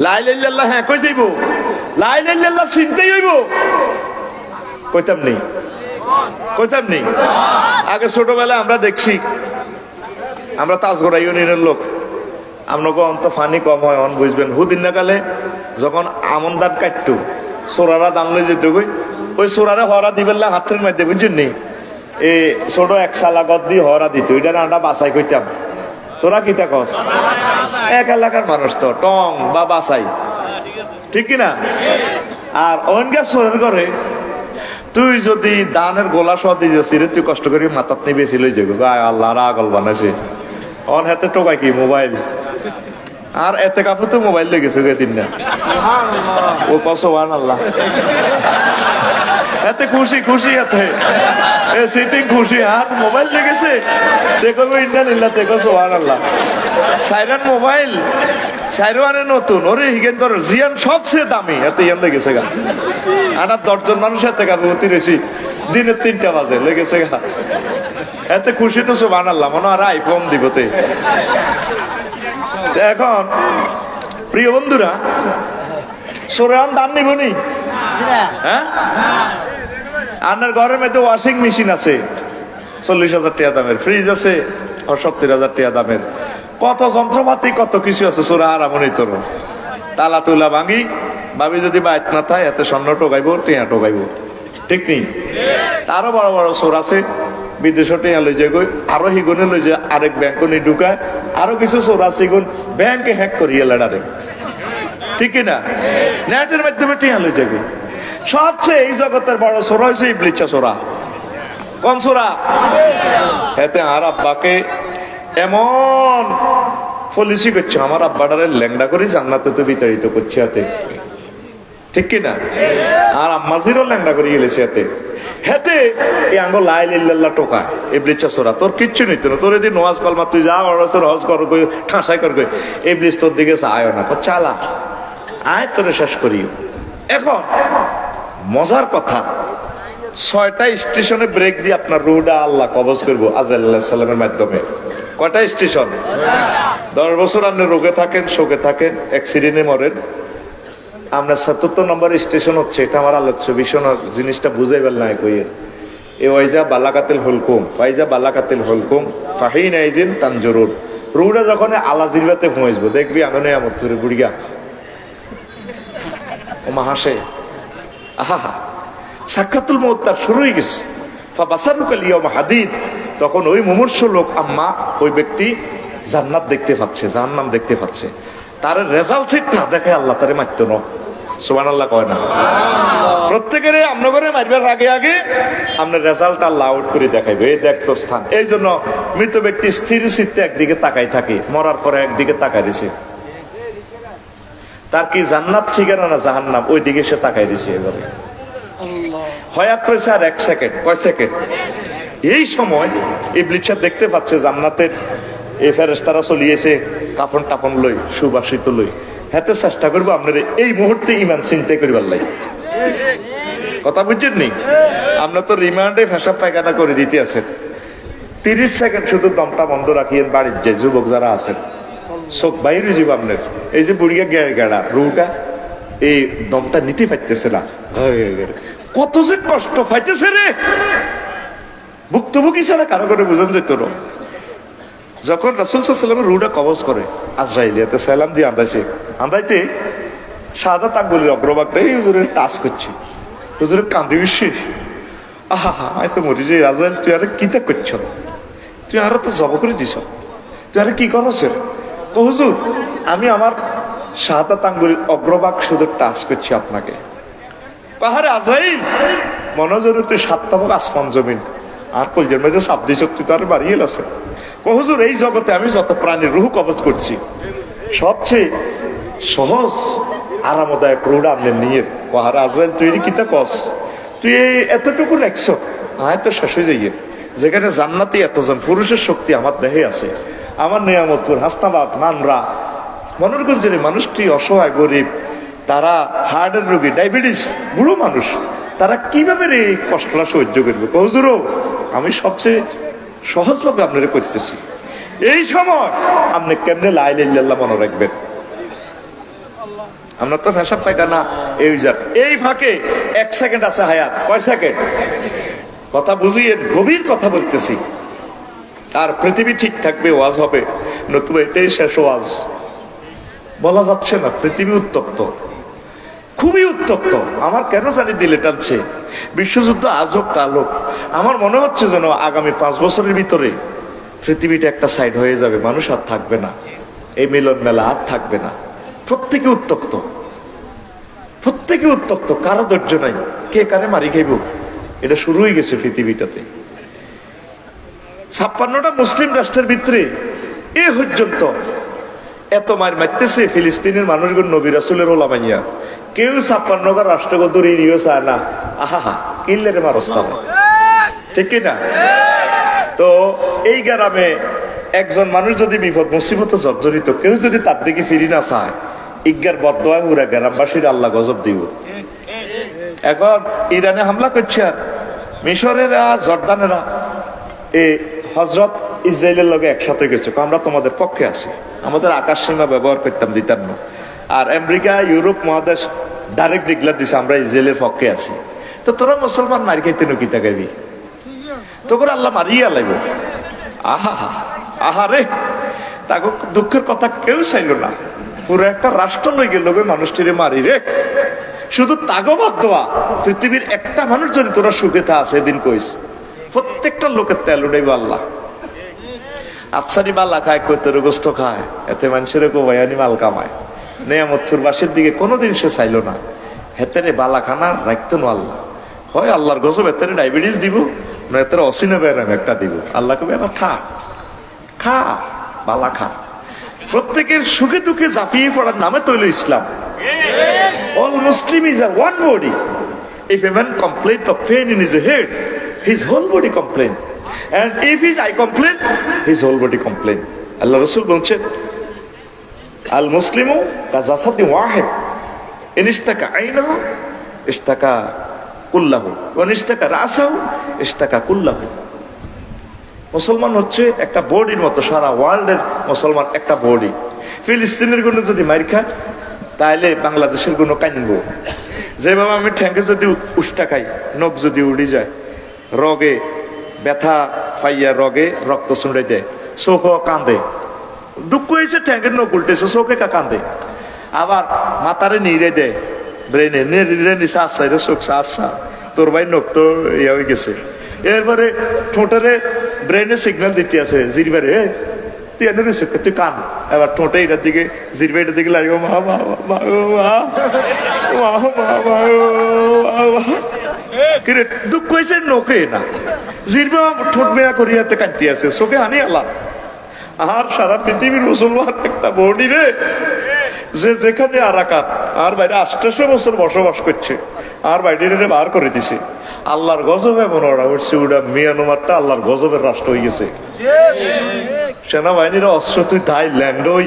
লা ইলাহা ইল্লাল্লাহ হ্যাঁ কই যাইবো লা ইলাহা ইল্লাল্লাহ চিনতেই হইব কইতাম নেই আগে ছোটবেলায় আমরা দেখছি আমরা তাজগড়া ইউনিয়নের লোক আপনাকে অন্ত ফানি কম হয় অন বুঝবেন হুদিন নাকালে যখন আমন দাঁত কাটতো সোরারা দান লই যেত ওই সোরারে হরা দিবেন হাতের মধ্যে বুঝছেন নি এই ছোট 1 সালা গদ দিয়ে হরা দিত ওইটা আমরা বাসাই কইতাম তোরা কিতা কস এক এলাকার মানুষ তো টং বা বাসাই ঠিক কিনা আর অনগা সোর করে তুই যদি দানের গোলা সহ দিয়েছি রে তুই কষ্ট করি মাথার নিয়ে বেশি লই যাবো আল্লাহ আগল বানাইছে অন হাতে টোকাই কি মোবাইল আর এতে কাপড় তো মোবাইল লেগেছে দিন না ও কসবান আল্লাহ এতে খুশি এতে সিটিং খুশি আর মোবাইল লেগেছে দেখো ইন্ডিয়া দেখো সোহান আল্লাহ সাইরান মোবাইল সাইরানে নতুন ওরে হিগেন ধর জিয়ান সবচেয়ে দামি এতে ইয়ান লেগেছে গা আর 10 জন মানুষ এতে কাপড় অতিরেছি দিনে 3টা বাজে লেগেছে গা এতে খুশি তো সোহান আল্লাহ মনে আর আইফোন দিবতে এখন প্রিয় বন্ধুরা সোরান দাম নিবনি হ্যাঁ আপনার ঘরের মধ্যে ওয়াশিং মেশিন আছে 40,000 টাকা দামের ফ্রিজ আছে 70,000 টাকা দামের কত যন্ত্রপাতি কত কিছু আছে সোরা হারামনি তোর তালা তুলা ভাঙি ভাবি যদি বাইত না থাকে এতে স্বর্ণ টোকাইবো টিয়া টোকাইবো ঠিক নেই আরো বড় বড় সোর আছে বিদেশ টিয়া লই যায় আরো হিগুনে লই যায় আরেক ব্যাংক নি ঢুকায় আরো কিছু সোর আছে ব্যাংকে হ্যাক করিয়ে লেডারে ঠিক না নেটের মাধ্যমে টিয়া লই যাবে সবচেয়ে এই জগতের বড় সোরা হয়েছে ইবলিচ্ছা সোরা কোন সোরা এতে আর আব্বাকে এমন পলিসি করছে আমার আব্বাটারে ল্যাংডা করে জান্নাতে তো বিতাড়িত করছে হাতে ঠিক কিনা আর আম্মাজিরও ল্যাংডা করে গেলেছে হাতে হেতে এই আঙ্গ লা ইলাহা ইল্লাল্লাহ টোকা ইবলিচ্ছা সোরা তোর কিচ্ছু নিত না তোর এদিন নোয়াজ কলমা তুই যা অড়সর হজ কর ঠাঁসাই কর ইবলিস তোর দিকে আয় না চালা আয় তোরে শেষ করিও এখন মজার কথা 6টা স্টেশনে ব্রেক দিয়ে আপনার রুহটা আল্লাহ কবজ করবো আজরাইল আলাইহিস সালামের মাধ্যমে কয়টা স্টেশন 10 বছর আপনি রোগে থাকেন শোকে থাকেন অ্যাক্সিডেন্টে মরেন আপনার 77 নম্বর স্টেশন হচ্ছে এটা আমার আলোচ্য বিষয় জিনিসটা বুঝাই বেল নাই কইয়ে এ ওয়াইজা বালাকাতিল হুলকুম ফাহিন আইজিন তানজুরুন রুহটা যখন আলা জিরবাতে পৌঁছবো দেখবি আঙনে আমত ধরে বুড়িয়া ও মাহাসে আহা সাক্ষাতুল মউত তার শুরু হয়ে গেছে ফাবাসারুকাল ইয়াউমা হাদিদ তখন ওই মুমূর্ষু লোক আম্মা ওই ব্যক্তি জান্নাত দেখতে পাচ্ছে জাহান্নাম দেখতে পাচ্ছে তার রেজাল্ট সিট না দেখে আল্লাহ তারে মারতো না সুবহানাল্লাহ কয় না প্রত্যেকের আমরা করে মারবার আগে আপনার রেজাল্ট আল্লাহ আউট করে দেখাইবে এই দেখ তোর স্থান এই জন্য মৃত ব্যক্তি স্থির চিত্তে একদিকে তাকাই থাকে মরার পরে একদিকে তাকাই দিছে তার কি জান্নাত ঠিকানা না জাহান্নাম ওই দিকে সে তাকাই দিছে এভাবে হয়াত রয়েছে আর 1 সেকেন্ড কয় সেকেন্ড এই সময় ইবলিস দেখতে পাচ্ছে জান্নাতের এই ফেরেশতারা চলিয়েছে কাফন টাফন লই সুবাসিত লই হাতে চেষ্টা করবো আপনার এই মুহূর্তে ইমান চিন্তা করিবার লাই কথা বুঝছেন নি আপনার তো রিমান্ডে ফেসাব পায়খানা করে দিতে আছেন 30 সেকেন্ড শুধু দমটা বন্ধ রাখিয়েন বাড়ির যে যুবক যারা আছেন চোখ বাইরে যাব আপনার এই যে বুড়িয়া গেড়া রুটা এই দমটা নিতে পারতেছে না কত যে কষ্ট পাইতেছে রে ভুক্তভোগী ছাড়া কারো করে বুঝান যেত না। যখন রাসূল সাল্লাল্লাহু আলাইহি ওয়াসাল্লামের রুহটা কবজ করে আজরাইলিয়াতে সালাম দিয়ে আন্দাইতে শাহাদাত আঙ্গুলের অগ্রভাগটা এই হুজুরের টাচ করছে। হুজুরের কান্দি উঠছে, আহা হা আমি তো মরি যে আজরাইল, তুই আরে কিতা করছ, তুই আরো তো জব করে দিছ, তুই আরে কি করছ? হুজুর আমি আমার শাহাদাত আঙ্গুলের অগ্রভাগ শুধু টাচ করছি আপনাকে। পাহাড়ে আজরাইল মনোজরে তুই 7টা ভাগ আসমান জমিন আর কলজের মধ্যে চাপ দিছ, তুই তো আর বাড়িয়ে আছে। হুজুর এই জগতে আমি যত প্রাণীর রুহ কবজ করছি সবচেয়ে সহজ আরামদায়ক রুহটা আপনি নিয়ে। পাহাড়ে আজরাইল তুই কিতা কস, তুই এতটুকু রাখছ, আয় তো শেষ হয়ে যাইয়ে। যেখানে জান্নাতি এতজন পুরুষের শক্তি আমার দেহে আছে, আমার নিয়ামতপুর, হাসনাবাদ, মানরা, মনোরগঞ্জের মানুষটি অসহায় গরিব, তারা হার্টের রোগী, ডায়াবেটিস, বুড়ো মানুষ, তারা কিভাবে এই কষ্টটা সহ্য করবে? হুজুরও আমি সবচেয়ে সহজভাবে আপনারা করতেছি। এই সময় আপনি কেমনে লা ইলাহা ইল্লাল্লাহ মনে রাখবেন? আমরা তো পেশাব পায়খানা এই ফাঁকে 1 সেকেন্ড আছে হায়াত। কয় সেকেন্ড? কথা বুঝিয়ে গভীর কথা বলতেছি। আর পৃথিবী ঠিক থাকবে, ওয়াজ হবে, নতুবা এটাই শেষ ওয়াজ। বলা যাচ্ছে না, পৃথিবী উত্তপ্ত, খুবই উত্তপ্ত। আমার কেন জানি দিলে টানছে, বিশ্বযুদ্ধ আজ হোক কাল হোক। আমার মনে হচ্ছে যেন আগামী 5 বছরের ভিতরে পৃথিবীটা একটা সাইড হয়ে যাবে, মানুষ আর থাকবে না, এই মিলন মেলা আর থাকবে না। প্রত্যেকে উত্তপ্ত, প্রত্যেকে উত্তপ্ত, কারো ধৈর্য নাই, কে কারে মারি খাইব, এটা শুরু হয়ে গেছে পৃথিবীটাতে। 56টা মুসলিম রাষ্ট্রের ভিতরে এ পর্যন্ত এত মার মারতেছে ফিলিস্তিনের মানুষগুলো নবী রাসূলের ওলামাইয়া। কেউ 56টা রাষ্ট্রকে দূরে নিয়ে চায় না। আহা হা কিল্লের মারস্তা, ঠিক কিনা? তো এই গ্রামে একজন মানুষ যদি বিপদ মুসিবত জর্জরিত, কেউ যদি তার দিকে ফিরি না চায়, ইজ্ঞার বদদোয়া পুরা গ্রামবাসীর আল্লাহ গজব দিব। এখন ইরানে হামলা করছে, মিশরেরা, জর্দানেরা, এই হজরত ইসরায়েলের লগে একসাথে গেছে, আমরা তোমাদের পক্ষে আছি, আমাদের আকাশ সীমা ব্যবহার করতাম, দিতাম না। আর আমেরিকা, ইউরোপ মহাদেশ ডাইরেক্ট ডিক্লার দিছে আমরা ইসরায়েলের পক্ষে আছি। তো তোরা মুসলমান মারি খাইতে নকিতা গাবি, তোর আল্লাহ মারিয়া লাগবে। আহা হা আহা রে, তাকে দুঃখের কথা কেউ চাইল না, পুরো একটা রাষ্ট্র লই গেল মানুষটিরে মারি রে। শুধু তাগবাদ দেওয়া, পৃথিবীর একটা মানুষ যদি তোরা সুখে থা সেদিন কইস, প্রত্যেকটা লোকের তেল উঠাইব আল্লাহ। আফসারি মাল্লা খায়, কৈতর গোস্ত খায়, এতে মানুষের কোবায়ানি মাল কামায়। নেয়ামতপুর বাসের দিকে কোনোদিন সে চাইল না, হেতেরে বালা খানা রাখতো না আল্লাহ। হয় আল্লাহর গজব এতেরে ডায়াবেটিস দিব, না এতেরে অসিনে ব্যায়াম একটা দিব। আল্লাহ কবে আমার খা খা বালা খা। প্রত্যেকের সুখে দুঃখে ঝাঁপিয়ে পড়ার নামে তৈল ইসলাম। All Muslim is a one body. If a man complains of pain in his head, his whole body complain. And if his eye complain, his whole body complain. Allah Rasul বলছেন, আল মুসলিমু কাজাসাদি ওয়াহিদ, ইন ইশতাকা আইনাহু ইশতাকা কুল্লাহু ওয়া in ইশতাকা রাসাহু ইশতাকা কুল্লাহু। মুসলমান হচ্ছে একটা বডির মতো, সারা ওয়ার্ল্ডের মুসলমান একটা বডি। ফিলিস্তিনের গুণ যদি মার খায়, তাহলে বাংলাদেশের গুণ কানবো। যেভাবে আমি ঠ্যাঙ্কে যদি উষ্টা খাই, নখ যদি উড়ি যায়, রগে ব্যথা পাইয়া রগে রক্ত ছুঁড়ে যায়, চোখ কান্দে, দুঃখ হয়েছে ঠ্যাঙ্কের নখ উল্টেছে, চোখে কান্দে। আবার মাথারে নিড়ে দেয়, ব্রেনে নিড়ে নিচে আসছে, চোখ আসছা, তোর ভাই নখ তো ইয়া হয়ে গেছে। এরপরে ঠোঁটারে ব্রেনে সিগন্যাল দিতে আছে, জিরবারে তুই এনে দিস, তুই কান। এবার ঠোঁটে এটার দিকে, জিরবা এটার দিকে লাগবে, মা মা মা কিরে দুঃখ হয়েছে নোকে না, জিরবা ঠোঁট মেয়া করিয়াতে কাঁদতে আছে, চোখে হানি আল্লাহ। আর সারা পৃথিবীর মুসলমান একটা বডি রে, যে যেখানে আরাকাত আর বাইরে 800 বছর বসবাস করছে, আর বাইরে বার করে দিছে। আল্লাহর গজবে মনে হচ্ছে ওটা মিয়ানমারটা আল্লাহর গজবের রাষ্ট্র হয়ে গেছে। সেনাবাহিনীর অস্ত্র তুই দাই ল্যান্ড ওই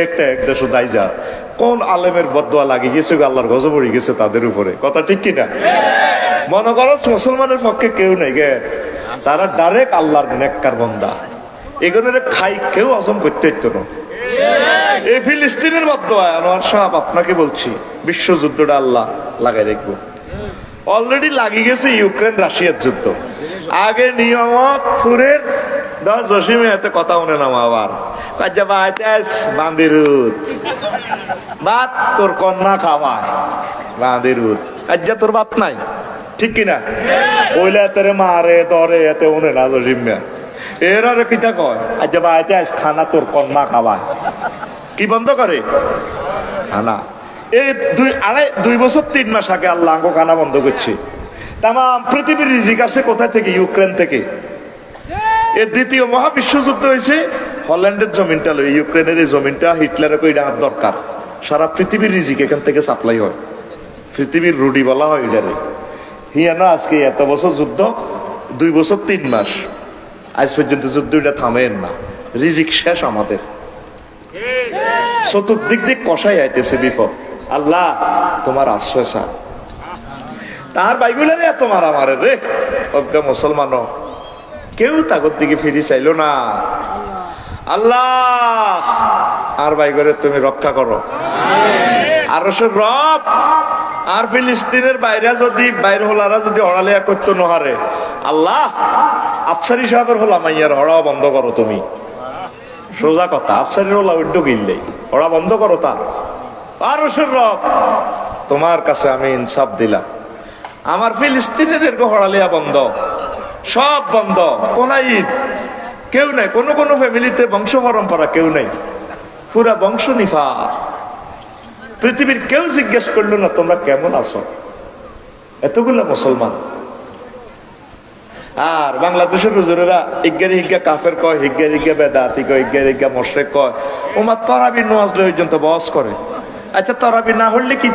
একটা এক দেশ দায় যা, কোন আলেমের বদদোয়া লাগিয়ে গেছে, আল্লাহর গজব হয়ে গেছে তাদের উপরে। কথা ঠিক কিনা? মনে করো মুসলমানের পক্ষে কেউ নেই গে, তারা ডাইরেক্ট আল্লাহর নেককার বান্দা, এগুলো খাই কেউ হজম করতে হইতো না। এই ফিলিস্তিনের বদদোয়া আনোয়ার সাহেব আপনাকে বলছি, বিশ্বযুদ্ধটা আল্লাহ লাগাই রাখবো। অলরেডি লাগিয়ে গেছে ইউক্রেন রাশিয়ার যুদ্ধ। আগে নিয়মত ফুরের 10 জসিমে এতে কথা মনে নাম আবার কাজা বাইতেস বান্দিরুত বাত তোর কন্যা খাওয়ায় বান্দিরুত কাজা তোর বাত নাই ঠিক কিনা ওইলে তোরে মারে তরে এতে উনে না জসিমে এর আর কিতা কয় আজা বাইতেস খানা তোর কন্যা খাওয়ায় কি বন্ধ করে খানা এই 2 বছর 3 মাস আগে আল্লাহ খানা বন্ধ করছে তামাম পৃথিবীর রিজিক আসে কোথায় থেকে ইউক্রেন থেকে এর দ্বিতীয় মহাবিশ্বযুদ্ধ হয়েছে হল্যান্ডের জমিনটা লই ইউক্রেনের এই জমিনটা হিটলারের কই রাখার দরকার সারা পৃথিবীর রিজিক এখান থেকে সাপ্লাই হয় পৃথিবীর রুডি বলা হয় এটারে হিয়ানো আজকে এত বছর যুদ্ধ 2 বছর 3 মাস আজ পর্যন্ত যুদ্ধ এটা থামেন না রিজিক শেষ আমাদের চতুর্দিক দিক কষাই আইতেছে বিপদ আল্লাহ তোমার আশ্রয় চাই তার বাইগুলারে এত মারামারে রে অজ্ঞা মুসলমান কেউ তাগর দিকে ফিরি চাইলো না আল্লাহ আর বাইগরে তুমি রক্ষা করো আর রব আর ফিলিস্তিনের বাইরে যদি বাইর হলারা যদি হড়ালিয়া করতো নহারে আল্লাহ আফসারি সাহেবের হলাম ইয়ার হড়াও বন্ধ করো তুমি সোজা কথা আফসারির হলা উড্ডো গিললেই হড়া বন্ধ করো তার আর রব তোমার কাছে আমি ইনসাফ দিলাম আমার ফিলিস্তিনের হড়ালিয়া বন্ধ সব বন্ধ কোন ঈদ কেউ নাই কোন ফ্যামিলিতে বংশ পরম্পরা কেউ নাই পুরা বংশ নিফা পৃথিবীর কেউ জিজ্ঞেস করলো না তোমরা কেমন আছো এতগুলা মুসলমান আর বাংলাদেশের হুজুরেরা ইজ্ঞারি হিজ্ঞা কাফের কয় হিজ্ঞারি হিজ্ঞা বেদাতি কয় ইজ্ঞারি হিজ্ঞা মোশরেক কয় ওমার তরাবি নোয়াজ পর্যন্ত বহস করে আচ্ছা তরাবি না হলে কি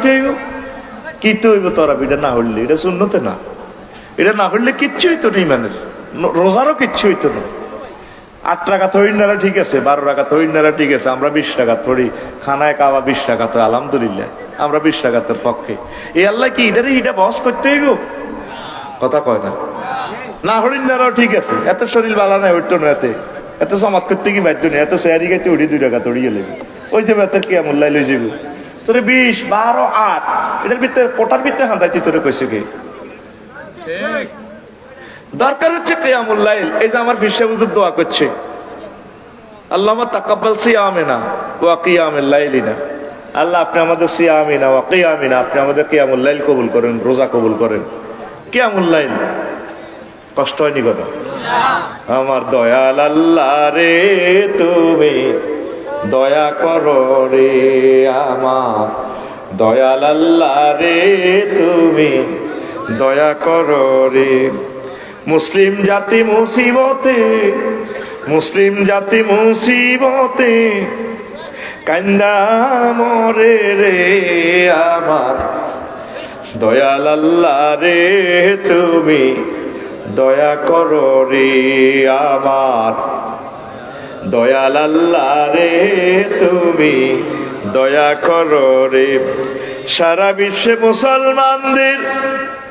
হইব তরাবিটা না হইলে এটা সুন্নতে না এটা না হইলে কিচ্ছু হইতো না ইমানের রোজারও কিচ্ছু হইতো না 8 টাকা থরিনারা ঠিক আছে 12 টাকা থরিনারা ঠিক আছে আমরা 20 টাকা থরি খানায় খাওয়া 20 টাকা তো আলহামদুলিল্লাহ আমরা 20 টাকার পক্ষে এই আল্লাহ কি এটা বস করতে হইব কথা কয় না হরিণারাও ঠিক আছে এত শরীর বালা নাই হইতো না এত সমাজ করতে কি বাধ্য নেই এত শেয়ারি গাইতে উড়ি 2 টাকা তড়িয়ে লেগে ওই যে বেতার কি আমল লাইলে যাবো তোরে 20 12 8 এটার ভিতরে কোটার ভিতরে হান্দাইতি তোরে কইছে কি দরকার হচ্ছে কিয়ামুল লাইল এই যে আমার ফিরসা হুজুর দোয়া করছে আল্লাহুম্মা তাকাব্বাল সিয়ামিনা ওয়া কিয়ামুল লাইলিনা আল্লাহ আপনি আমাদের সিয়ামিনা ওয়া কিয়ামিনা আপনি আমাদের কিয়ামুল লাইল কবুল করেন রোজা কবুল করেন কিয়ামুল লাইল কষ্ট হয়নি কথা আমার দয়াল আল্লাহ রে তুমি দয়া করো রে আমার দয়াল আল্লাহ রে তুমি দয়া করো রে মুসলিম জাতি মুসিবতে কান্দা মরে রে আমার দয়াল আল্লাহ রে তুমি দয়া করো রে আমার দয়াল আল্লাহ রে তুমি দয়া করো রে সারা বিশ্বে মুসলমানদের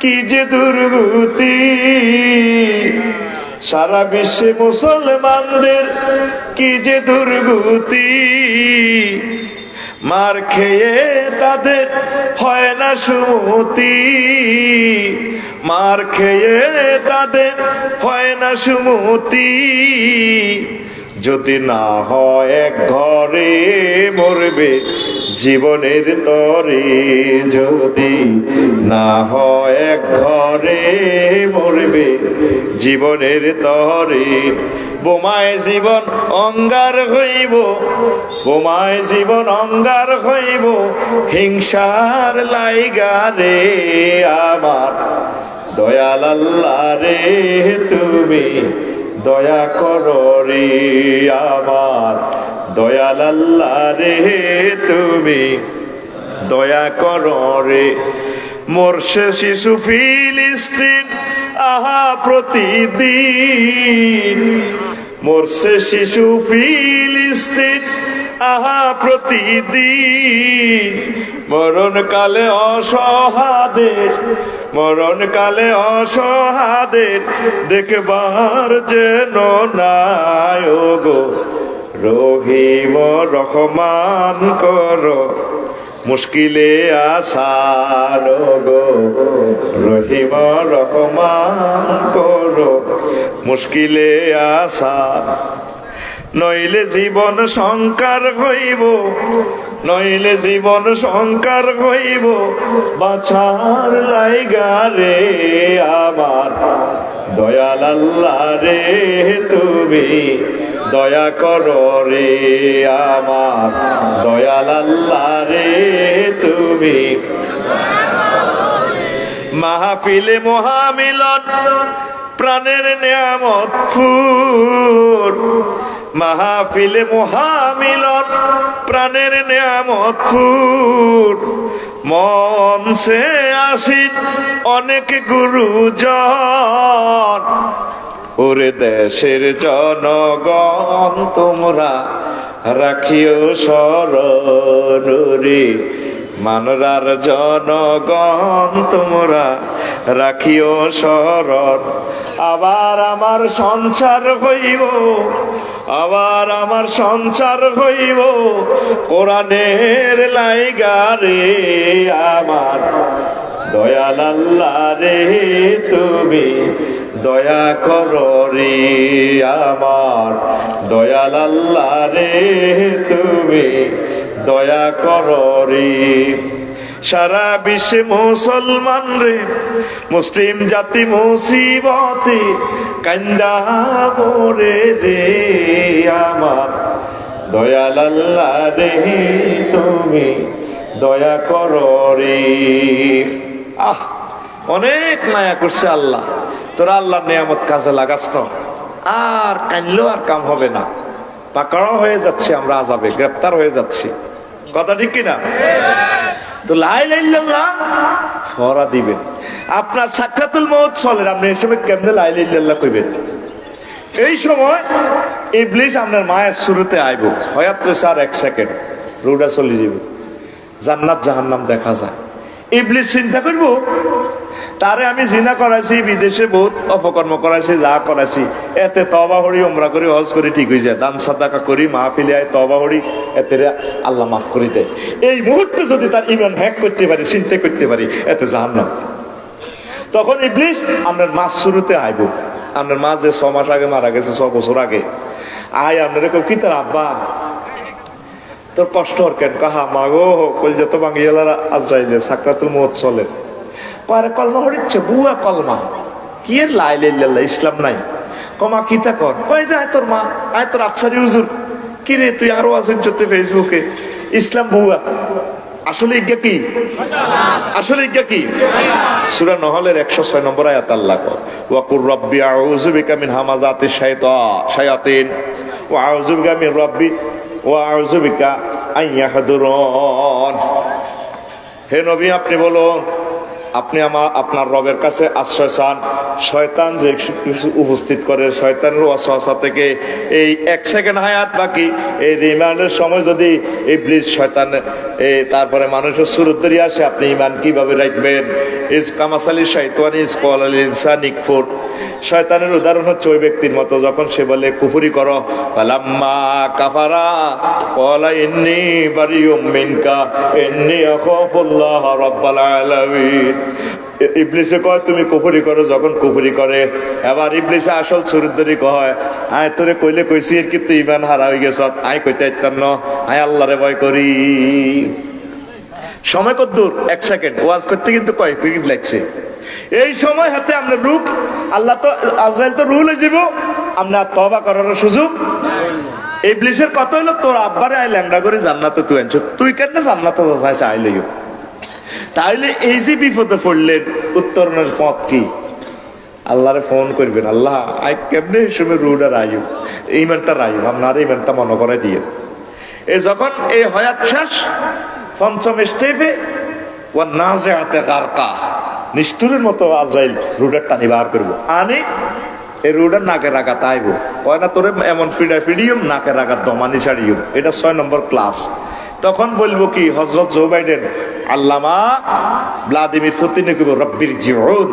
কি যে দুর্গতি সারা বিশ্বে মুসলমানদের কি যে দুর্গতি মার খেয়ে তাদের হয় না সুমতি মার খেয়ে তাদের হয় না সুমতি যদি না হয় এক ঘরে মরবে জীবনের তরে যদি না হয় এক ঘরে মরবে জীবনের তরে বোমায় জীবন অঙ্গার হইব বোমায় জীবন অঙ্গার হইব হিংসার লাইগা রে আমার দয়াল আল্লাহ রে তুমি দয়া করো রে আমার দয়াল আল্লাহ রে তুমি দয়া করো রে মরছে শিশু ফিলিস্তিন আহা প্রতিদিন মরছে শিশু ফিলিস্তিন আহা প্রতিদিন মরণকালে অসহাদের দেখবার যেন নাই গো রহিম রহমান করো মুশকিলে আসান গো রহিম রহমান করো মুশকিলে আসান, নইলে জীবন সংকার হইব, নইলে জীবন সংকার হইব, বাছার লাইগা রে আমার দয়াল আল্লাহ রে তুমি দয়া করো রে আমার দয়াল আল্লাহ রে তুমি। মাহফিলে মহামিলন প্রাণের নিয়ামত ফুর, মাহফিলে মহামিলন প্রাণের নিয়ামত ফুর, মঞ্চে আসিন অনেক গুরুজন, ওরে দেশের জনগণ তোমরা রাখিও স্মরণ রে, মানরার জনগণ তোমরা রাখিও স্মরণ। আবার আমার সংসার হইব, আবার আমার সংসার হইব, কোরআনের লাইগা রে আমার দয়াল আল্লাহ রে তুমি দয়া করো রে আমার দয়াল আল্লাহ রে তুমি দয়া করো রে। সারা বিশ্বে মুসলমান রে মুসলিম জাতি মুসিবতে কান্দা মোরে রে আমার দয়াল আল্লাহ রে তুমি দয়া করো রে। আহ, অনেক মায়া করছে আল্লাহ, তোরা আল্লাহর নিয়ামত কাজে লাগাস না, আর কানলেও আর কাম হবে না, পাকড়াও হয়ে যাচ্ছে, আমরা আযাবে গ্রেফতার হয়ে যাচ্ছি, কথা ঠিক কিনা? তো লা ইলাহা ইল্লাল্লাহ ফরা দিবেন, আপনার সাকরাতুল মউত চলে, আপনি এই সময় কেমনে লা ইলাহা ইল্লাল্লাহ কইবেন? এই সময় ইবলিস আপনার মায়ের শুরুতে আইব, হয়াত আর 1 সেকেন্ড রুডা চলে যাবে, জান্নাত জাহান্নাম দেখা যায়। ইবলিস চিন্তা করবো তারে আমি জিনা করাইছি, বিদেশে বহুত অপকর্ম করাইছি, যা করাইছি, এতে তওবা করি, উমরা করি, হজ করি, ঠিক হয়ে যায়, দান সাদাকা করি, মাহফিলে আয় তওবা করি, এতে আল্লাহ মাফ করে দেয়। এই মুহূর্তে যদি তার ঈমান হ্যাক করতে পারি, চিন্তা করতে পারি, এতে জাহান্নাম। তখন ইবলিস আপনার মাস শুরুতে আইব, আপনার মা যে 6 মাস আগে মারা গেছে, 6 বছর আগে, আয় আপনার কি তার আব্বা তোর কষ্ট হর কেন, কাহা মাগো কল যত বাঙ্গিয়ালারা আজরাইলে সাকরাতুল মউত চলে, পরে কলমা হরিচ্ছে, বুয়া কলমা কি এর লা ইলাহা ইল্লাল্লাহ, ইসলাম নাই। কমা কিতা কর, কই যায় তোর মা, আয় তোর আফসারি হুজুর, কি রে তুই আরো আছেন চলতে ফেসবুকে, ইসলাম বুয়া। আসলে ইজ্ঞা কি, আসলে ইজ্ঞা কি? সূরা নহলের 106 নম্বর আয়াত আল্লাহ কয়, ওয়া কুর রাব্বি আউযু বিকা মিন হামাযাতিশ শায়াতিন ওয়া আউযু বিকা মিন রাব্বি ওয়া আউযু বিকা আন ইয়াহদুরুন। হে নবী আপনি বলুন, আপনি আপনার রবের কাছে আশ্রয় চান শয়তান যে কিছু উপস্থিত করে, শয়তানের ওয়াসওয়াসা থেকে। এই 1 সেকেন্ড হায়াত বাকি, এই রিমান্ডের সময় যদি ইবলিস শয়তান তারপরে মানুষের সুরত ধরে আসে, আপনি ঈমান কিভাবে রাখবেন? ইস কামাসালি শাইতান ইস ক্বালাল ইনসান ইকফুর, শয়তানের উদাহরণ হচ্ছে ওই ব্যক্তির মতো যখন সে বলে কুফরি করো, ফালাম্মা কাফারা ক্বালা ইন্নী বারিউম মিনকা ইন্নী আখাফুল্লাহ রাব্বাল আলামিন। ইবলিসে কয় তুমি কুফরি করো, যখন কুফরি করে এবার ইবলিসে আসল সুরুদ্দরি কয়, আয় তোরে কইলে কইছি এর কিন্তু ঈমান হারা হয়ে গেছ, আয় কইতে আইতাম না, আয় আল্লাহরে ভয় করি। সময় কত দূর? 1 সেকেন্ড ওয়াজ করতে কিন্তু কয় মিনিট লাগছে। এই সময় হাতে আমরা রুক, আল্লাহ তো আজরাইল তো রুল হয়ে যাব, আমরা তওবা করার সুযোগ। ইবলিসের কথা হলো তোর আব্বারে আই ল্যাংড়া করে জান্নাতে তুই আনছ, তুই কেন জান্নাতে যাইছ আইলেও? তাইলে এই যে বিপদে পড়লেন, উত্তরণের পথ কি? আল্লাহরে ফোন করবেন, আল্লাহ আই কেমনে এই সময় রুডার আইব, ইমানটা রাইব, আপনার ইমানটা মনে করে দিয়ে। এই যখন এই হয়াত শেষ, 5ম স্টেপে ওয়া নাজিআতে গারকা, নিষ্ঠুরের মতো আজরাইল রুডার টানি বার করবো, আনি এই রুডার নাকে রাখা তাইব, কয় না তোরে এমন ফিডিয়াম নাকে রাখা দমানি ছাড়িও, এটা 6 নম্বর ক্লাস। তখন বলবো কি, হযরত জো বাইডেন আল্লামা ভ্লাদিমির পুতিনে কইব, রব্বির জিউন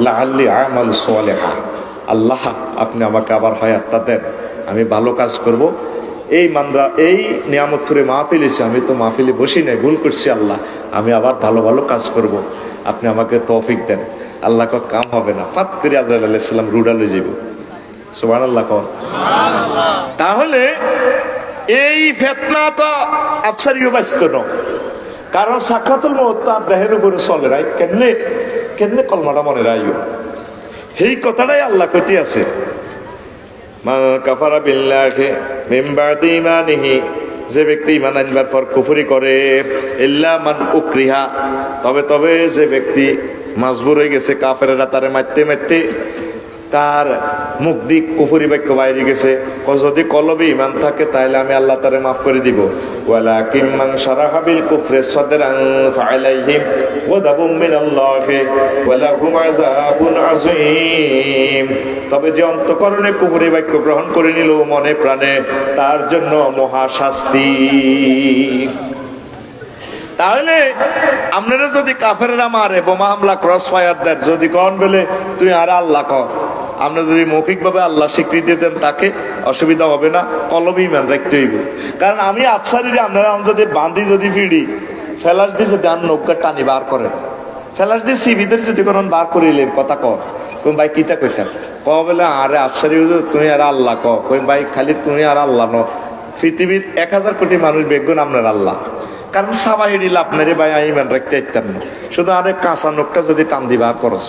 লাআল্লি আমাল সালিহা, আল্লাহ আপনি আমাকে আবার হায়াতটা দেন, আমি ভালো কাজ করব, এই মান্দ্রা এই নিয়ামতপুরে মাহফিল এসে আমি তো মাহফিলে বসি নাই, ভুল করছি আল্লাহ, আমি আবার ভালো ভালো কাজ করব, আপনি আমাকে তৌফিক দেন। আল্লাহ ক কাম হবে না, ফাত করে আজরাইল আলাইহিস সালাম রুডা লই যাব। সুবহানাল্লাহ কর। তাহলে এই ফিতনা তো আফসারিও বাঁচত না, কারণ সাকরাতুল মউত তার দেহের উপরে চলে রাই, কেমনে কেমনে কলমাটা মনে রাইও, এই কথাটাই আল্লাহ কইতে আছে, মা কাফারা বিল্লাহি মিন বাদি ঈমানিহি, যে ব্যক্তি ঈমান আনবার পর কুফরি করে, ইল্লা মান উকরিহা, তবে যে ব্যক্তি মাজবুর হয়ে গেছে, কাফেররা তারে মারতে মারতে তার মুখ দিক কুফরি বাক্য বাইরে গেছে, যদি কলবে ঈমান থাকে তাহলে আমি আল্লাহ তারে মাফ করে দিব। ওয়ালাকিন মান শারাহা বিল কুফরি সাদরান ফাআলাইহিম গাদাবুম মিনাল্লাহি ওয়া লাহুম আযাবুন আযীম, তবে যে অন্তঃকরণে কুফরি বাক্য গ্রহণ করে নিল মনে প্রাণে, তার জন্য মহা শাস্তি। তাহলে আপনারা যদি কাফেররা মারে, বোমা হামলা, ক্রস ফায়ার দেন, যদি কন বলে তুই আর আল্লাহ কর, আপনি যদি মৌখিকভাবে আল্লাহ স্বীকৃতি দেন তাকে অসুবিধা হবে না, কলবে ঈমান রাখতে হইব। কারণ আমি আফসারিরে আপনারা যদি বান্ধি যদি ফিরি, ফেলাস দিয়ে যদি আর নৌকা টানি বার করেন, ফেলাস দিয়ে সিবিদের যদি কোন বার করিলেন কথা কর, কোন ভাই কিতা কইতাম ক বলে আরে আফসারি তুমি আর আল্লাহ কই ভাই খালি তুমি আর আল্লাহ ন, পৃথিবীর 1000 কোটি মানুষ বেগুন আপনার আল্লাহ, কারণ সাবা হিডিল আপনারে ভাই আমি ইমান রাখতে হাইতাম না, শুধু আরে কাঁচা নোকটা যদি টান দিবা করস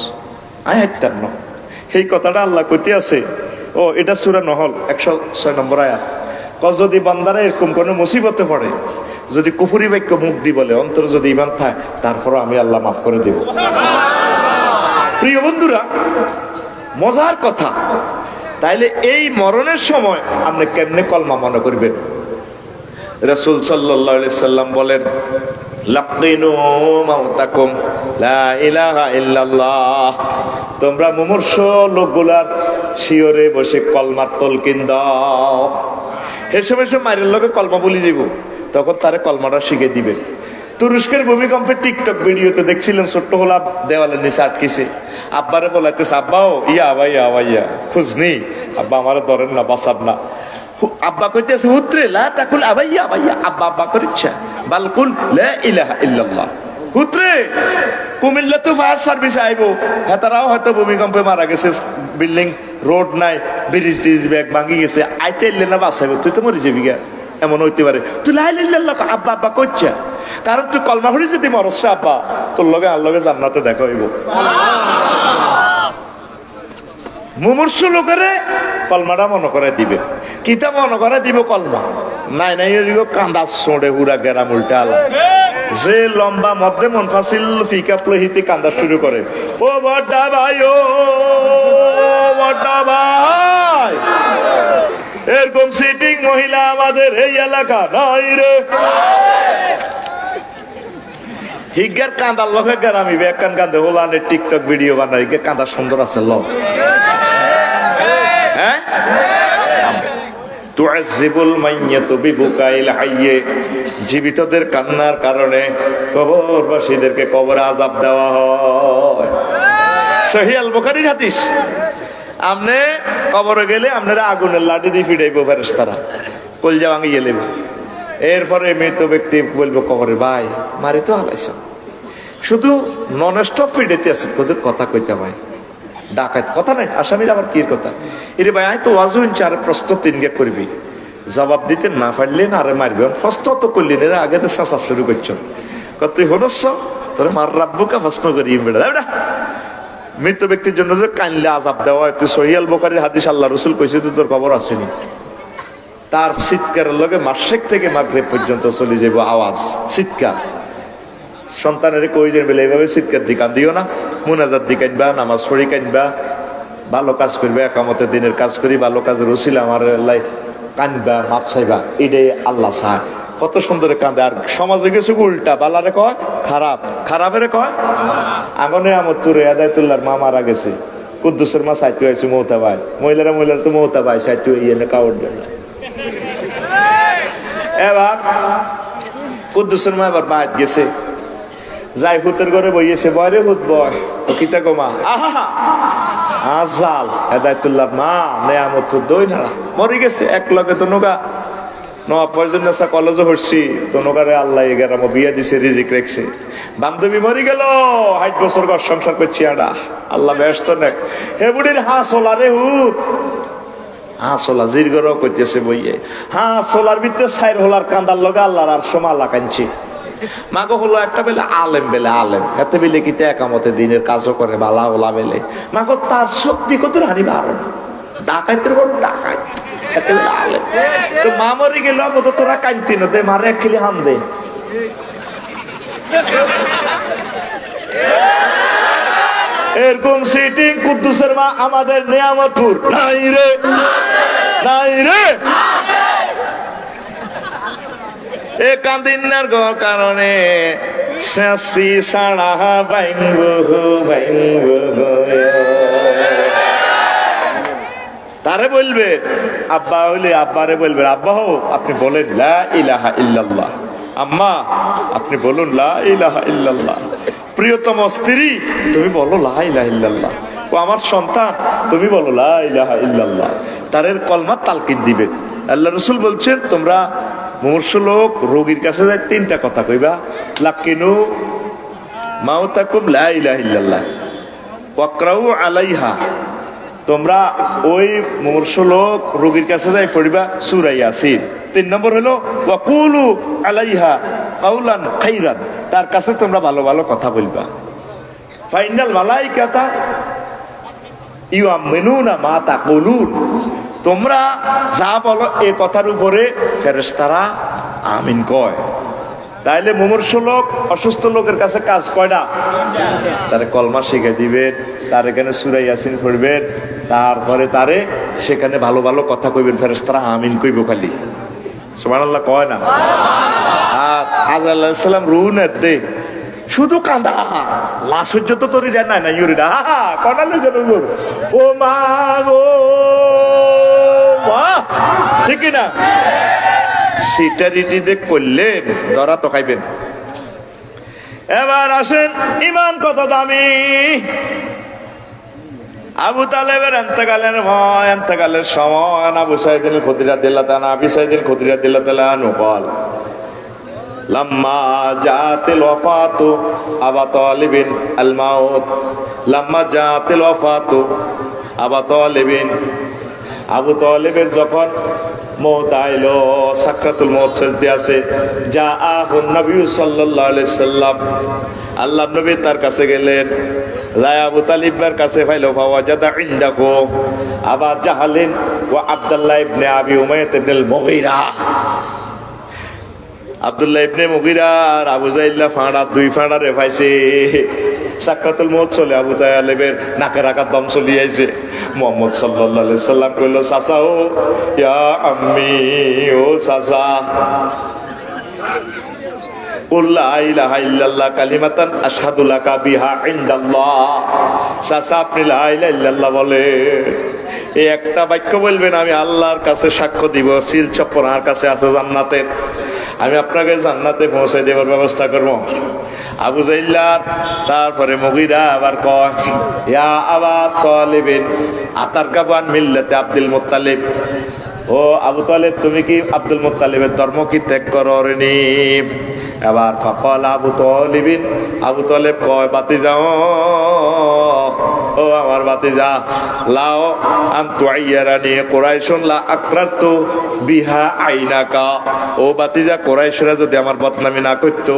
আমি হাইতাম না। এই কথাটা আল্লাহ কইতে আছে। ও এটা সূরা নহল 106 নম্বর আয়াত। যদি বান্দারা এরকম কোনো মুসিবতে পড়ে, যদি কুফরি বাক্য মুখ দি বলে, অন্তর যদি ঈমান থাকে, তারপরও আমি আল্লাহ মাফ করে দেব। প্রিয় বন্ধুরা, মজার কথা, তাইলে এই মরণের সময় আপনি কেমনে কলমা মনে করবেন? রাসূল সাল্লাল্লাহু আলাইহি সাল্লাম বলেন, লাকিনু মাউতাকুম লা ইলাহা ইল্লাল্লাহ, তোমরা মুমূর্ষ লোকগুলার শিয়রে বসে কলমার তলকিন দাও। এসব মায়ের লোকে কলমা বলি যাব, তখন তারে কলমাটা শিখে দিবে। তুরস্কের ভূমিকম্পে টিকটক ভিডিওতে দেখছিলেন, ছোট্ট হোলা দেওয়ালের নিচে আটকেছে, আব্বারে বলাইতেছে, আব্বাও ইয়া ভাইয়া ভাইয়া খুঁজ নেই, আব্বা আমার ধরেন না, বাঁচাব না। আব্বা কইতেছে হুত্রে লা তাকুল আবাইয়া ভাইয়া, আব্বা আব্বা করিচ্ছা বালকুল লা ইলাহা ইল্লাল্লাহ। হুত্রে কুমিল্লা তো ফায়ার সার্ভিস আইবো, হেতারাও হয়তো ভূমিকম্পে মারা গেছে, বিল্ডিং রোড নাই, ব্রিজ টিজ ব্যাগ ভাঙি গেছে, আইতে এলে না বাঁচাইব, তুই তো মরে যাবি গা, এমন হইতে পারে। তুই লা ইলাহা ইল্লাল্লাহ আব্বা আব্বা কইচ্ছা, কারণ তুই কলমা হরি যদি মরস আব্বা, তোর লগে আর লগে জান্নাতে দেখা হইব। মুমূর্ষ লোকেরে কলমাটা মনে করে দিবে, কিতা মনে করে দিব কলমা নাই নাই কান্দা সোঁড়ে হুরা গেরাম উল্টা আলা, যে লম্বা মধ্যে মনফাসিল ফিকা প্লহিতে কান্দা শুরু করে, ও বড়া ভাই, ও বড়া ভাই, এরকম সিটিং মহিলা আমাদের এই এলাকা নাই রে। হিগার কান্দার লগে গেরামি বেকান কান্দে ওলানের টিকটক ভিডিও বানাই, কান্দা সুন্দর আছে ল। জীবিতদের কান্নার কারণে কবরবাসীদেরকে কবরে আযাব দেওয়া হয়। সহিহ আল বুখারীর হাদিস। আমনে কবরে গেলে আপনারা আগুনের লাঠি দিয়ে ফিরাইবো ফেরেশতারা, কলজা ভাঙিয়ে লেব। এরপরে মৃত ব্যক্তি বলবো কবরে, ভাই মারি তো হালাইছ, শুধু নন স্টপ ফিডেতে আছে, তোদের কথা কইতে ভাই ডাকাত কথা নাই, আসামির আবার কি কথা, এরে ভাই আয় তো ওয়াজু চার প্রশ্ন 3 গেট করবি, জবাব দিতে না পারলেন আরে মারবে, প্রশ্ন তো করলেন, এরা আগে তো চাষা শুরু করছ, তুই হনস তোর মার রাব্বুকে প্রশ্ন করি বেড়া। মৃত ব্যক্তির জন্য যে কাইনলে আযাব দেওয়া হয়, তুই সহিহ আল বুখারীর হাদিস, আল্লাহ রাসূল কইছে তো তোর খবর আসেনি, তার চিৎকারের লগে মাসেক থেকে মাগরিব পর্যন্ত চলে যাবো আওয়াজ, চিৎকার। সন্তানের কই যে বেলে এইভাবে চিৎকার দিকান দিও না, মুনাজাত দিকাইবা, নামাজ পড়ি কাইনবা, ভালো কাজ করবে, একামতের দিনের কাজ করি, ভালো কাজের ওসিলা আমার লাই কানবা, মাপ চাইবা, এটাই আল্লাহ চায়। কত সুন্দর কান্দে। আর সমাজে গেছে উল্টা, বালারে কয় খারাপ, খারাপের কয় আগুনে। আমদপুরে আদায়তুল্লাহর মা মারা গেছে, কুদ্দুসের মা সাইতে হয়েছে মৌতা ভাই, মহিলারা তো মৌতা ভাই সাইতে ইয়ে কাউর দেয় না। এবার কুদ্দুসের মা এবার বাদ গেছে, যাই হুতের ঘরে বইয়েছে, বয়রে হুত বয় ও কিতা গোমা আহা আজাল হেদায়তুল্লাহ মা নেয়ামতপুর দই নাড়া মরে গেছে, এক লগে তো নোগা নয়া পয়জন্যসা কলেজে হচ্ছি তোনকারে আল্লাহ 11 বিয়া দিছে রিজিক রেখছে বান্ধবী মরি গেল 8 বছর ঘর সংসার করছি আডা আল্লাহ ব্যস্ত নেক হে বুড়ির হাসলা রে হুত হাসলা জিরগর করতেছে বইয়ে হাসলার ভিতরে সাইর হলার কান্দার লগে আল্লাহর আর সমালা কাঞ্চি মাগো হলো একটা বেলে আলেম বেলে আলেম এতে বেলে কিতে একামতে দিনের কাজও করে বালা ওলা বেলে মাগো তার শক্তি কত হানি বার ডাকাইতের কোন ডাকাই এতে বেলে আলেম তো মা মরি গেল তো তোরা কান্তি না দে মারে খেলি হাম দে এরকম সিটিং কুদ্দুসের মা আমাদের নিয়ামতপুর নাই রে নাই রে এ কান্দিনার কারণে শাসি সাড়া বাইঙ্গ তারে বলবে আব্বা হইলে আব্বারে বলবে আব্বা হো আপনি বলেন লা ইলাহা ইল্লাল্লাহ আম্মা আপনি বলুন লা ইলাহা ইল্লাল্লাহ প্রিয়তম স্ত্রী তুমি বলো লা ইলাহা ইল্লাল্লাহ ও আমার সন্তান তুমি বলো লা ইলাহা ইল্লাল্লাহ তারের কলমা তালকিন দিবেন আল্লাহ রাসূল বলছেন তোমরা মুমূর্ষু লোক রোগীর কাছে যায় 3টা কথা কইবা লাকিনু মাউতাকুম লা ইলাহা ইল্লাল্লাহ ওয়াকরাউ আলাইহা তোমরা ওই মুমূর্ষু লোক রোগীর কাছে যাই পড়িবা সূরা ইয়াসিন 3 নম্বর হলো ওয়াকুলু আলাইহা কাউলান খাইরান তার কাছে তোমরা ভালো ভালো কথা বলবা ফাইনাল মালাইকাতা ইউআমিনুনা মা তাকুলুন তোমরা যা বলো এই কথার উপরে ফেরেশতারা আমিন কয় তাইলে মুমূর্ষু লোক অসুস্থ লোকের কাছে কাজ কয়টা তারে কলমা শিখাই দিবেন তার এখানে সূরা ইয়াসিন পড়বেন তারপরে তারে সেখানে ভালো ভালো কথা কইবেন ফেরেশতারা আমিন কইব খালি সুবহানাল্লাহ কয় না আর আযরাইল আলাইহিস সালাম রূহ নেতে শুধু কাঁদা লাশজ্জ তো তোর যায় না ইউরিডা কনালে যেন ও মা গো ঠিক না সিটারিটি দেখ করলেন ধরা তো খাইবেন এবার আসেন ইমান কত দামি আবু তালেবের এন্তেকালের সময় আবু সাইদ খুদরি রাদিয়াল্লাহু তাআলা আবি সাইদ খুদরি রাদিয়াল্লাহু তাআলা আনহু قال لما جاءت الوفاة أبا طالب الموت لما جاءت الوفاة أبا طالب আবু তালেবের যখন মওত আইলো সাকরাতুল মওত চলতে আছে যা আহুন নবী সাল্লাল্লাহু আলাইহি সাল্লাম আল্লাহর নবী তার কাছে গেলেন যায় আবু তালিবের কাছে পাইলো ফাওয়াজাদা ইনদাহু আবা জাহলিন ওয়া আব্দুল্লাহ ইবনে আবি উমাইয়া ইবনে মুগীরা আব্দুল্লাহ ইবনে মুগীরা আর আবু জাইল্লা ফাঁড়া 2 ফাঁড়া রে পাইছে সাকরাতুল মওত চলে আবু তালেবের নাকে রাখা দম চলি আইছে মুহাম্মদ সাল্লাল্লাহু আলাইহি সাল্লাম কইলো চাচা ও ইয়া আম্মি ও চাচা কুল লা ইলাহা ইল্লাল্লাহ কালিমাতান আশহাদু লাকা বিহা ইনদাল্লাহ চাচা আপনি লা ইলাহা ইল্লাল্লাহ বলে এই একটা বাক্য বলবেন আমি আল্লাহর কাছে সাক্ষ্য দিব সিল চপ্পরার কাছে আছে জান্নাতের আমি আপনাকে জান্নাতে পৌঁছে দেওয়ার ব্যবস্থা করব আবু জাইল্লার তারপরে মুগীরা আবার কয় ইয়া আবা তালিবিন আতারকাবান মিল্লাতে আব্দুল মুত্তালিব ও আবু তালেব তুমি কি আব্দুল মুত্তালিবের ধর্ম কি ত্যাগ করনি এবার ফাকাল আবু তালিবিন আবু তালেব কয় বাতিজা ও আমার বাতিজা লাও আনতু আইয়ারানি কুরাইশুন লা আকরাতু বিহা আইনাকা ও বাতিজা কুরাইশরা যদি আমার বদনামি না করতো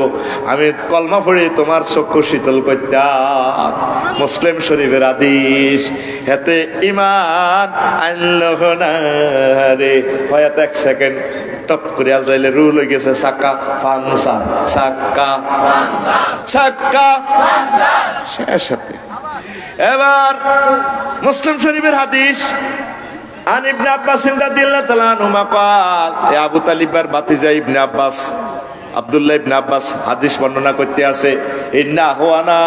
আমি কলমা পড়ে তোমার চক্ষু শীতল করতাম মুসলিম শরীফের হাদিস এতে ঈমান আনলহ না রে হয়তো 1 সেকেন্ড টপ করে আজরাইলের রুল হয়ে গেছে সাক্কা ফানসা সাক্কা সাক্কা শেষ সাথে এবার মুসলিম শরীফের হাদিস আন ইবনে আব্বাস রাদিয়াল্লাহু তাআলা আনহুমা قال এ আবু তালিবের ভাতিজা ইবনে আব্বাস আব্দুল্লাহ ইবনে আব্বাস হাদিস বর্ণনা করতে আছে ইন্না হুয়ানা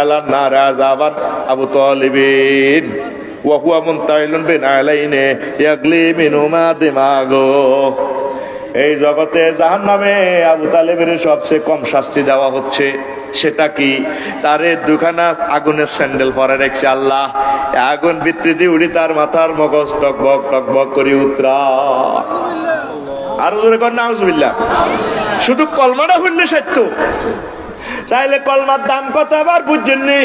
আলা নার আযাবান আবু তালিবিন ওয়া হুয়া মুনতাইলুন বিনা আলাইনে ইয়াগলি মিনুমা দিমাগো এই জগতে জাহান্নামে আবু তালেবের সবচেয়ে কম শাস্তি দেওয়া হচ্ছে সেটা কি তারে দুখানা আগুনের স্যান্ডেল পরে রেখেছে আল্লাহ আগুন ভিতরে দিয়ে উড়ি তার মাথার মগজ টকবক টকবক করে উতরা আরো জোরে কর নাউজুবিল্লাহ। শুধু কলমাটা হইলে সত্য, তাইলে কলমার দাম কত আবার বুঝছেন নি?